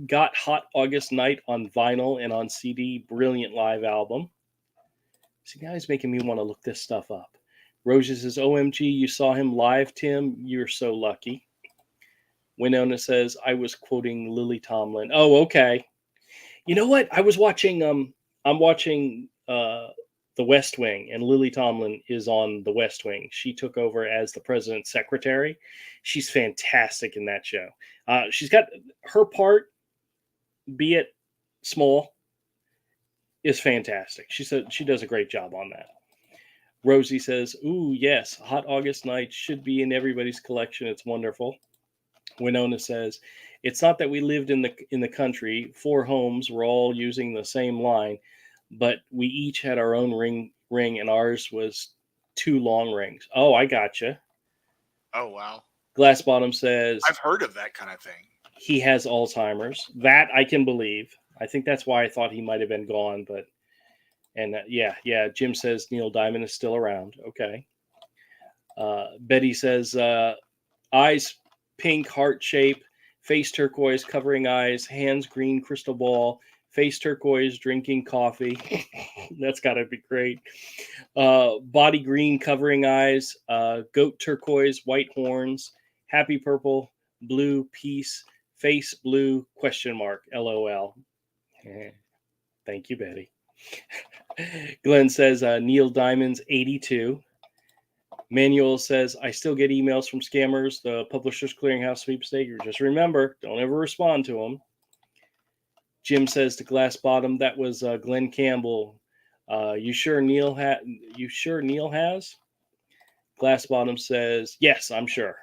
Hot August Night on vinyl and on CD. Brilliant live album. See, now he's making me want to look this stuff up. Rosie says, OMG, you saw him live, Tim. You're so lucky. Winona says, I was quoting Lily Tomlin. Oh, okay. You know what? I was watching, I'm watching The West Wing, and Lily Tomlin is on The West Wing. She took over as the president's secretary. She's fantastic in that show. She's got her part, be it small, is fantastic. She said she does a great job on that. Rosie says, ooh, yes, Hot August Night should be in everybody's collection. It's wonderful. Winona says, it's not that we lived in the country. 4 homes were all using the same line, but we each had our own ring, and ours was 2 long rings. Oh, I gotcha. Oh, wow. Glass Bottom says, I've heard of that kind of thing. He has Alzheimer's. That I can believe. I think that's why I thought he might have been gone, but And Jim says Neil Diamond is still around. Okay. Betty says eyes pink, heart shape, face turquoise, covering eyes, hands green, crystal ball, face turquoise, drinking coffee. That's got to be great. Body green, covering eyes, goat turquoise, white horns, happy purple, blue, peace, face blue, question mark, LOL. Thank you, Betty. Glenn says Neil Diamond's 82. Manuel says, I still get emails from scammers, the Publishers Clearinghouse sweepstake. Just remember, don't ever respond to them. Jim says to Glass Bottom, that was Glenn Campbell. You sure Neil has? Glass Bottom says, yes, I'm sure.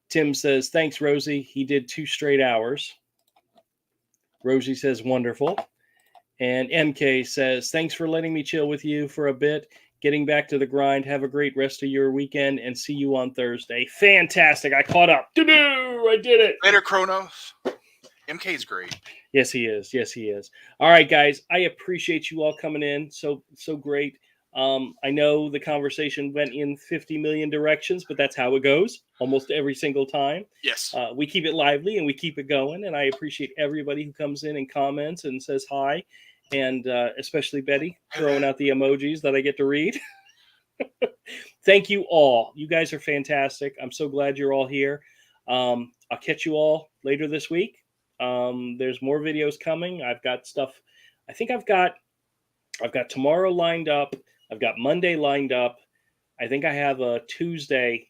Tim says, thanks, Rosie. He did 2 straight hours. Rosie says, wonderful. And MK says, thanks for letting me chill with you for a bit. Getting back to the grind. Have a great rest of your weekend and see you on Thursday. Fantastic. I caught up. Doo-doo! I did it. Later, Kronos. MK's great. Yes, he is. Yes, he is. All right, guys. I appreciate you all coming in. So great. I know the conversation went in 50 million directions, but that's how it goes almost every single time. Yes. We keep it lively and we keep it going. And I appreciate everybody who comes in and comments and says hi. And especially Betty throwing out the emojis that I get to read. Thank you all. You guys are fantastic. I'm so glad you're all here. I'll catch you all later this week. There's more videos coming. I've got stuff. I think I've got tomorrow lined up. I've got Monday lined up. I think I have a Tuesday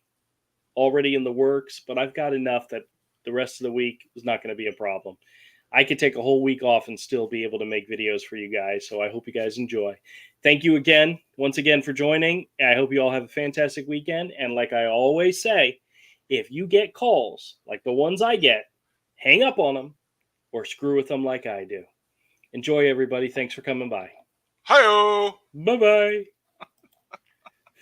already in the works, but I've got enough that the rest of the week is not going to be a problem. I could take a whole week off and still be able to make videos for you guys. So I hope you guys enjoy. Thank you once again for joining. I hope you all have a fantastic weekend. And like I always say, if you get calls like the ones I get, hang up on them or screw with them like I do. Enjoy, everybody. Thanks for coming by. Hi-oh. Bye-bye.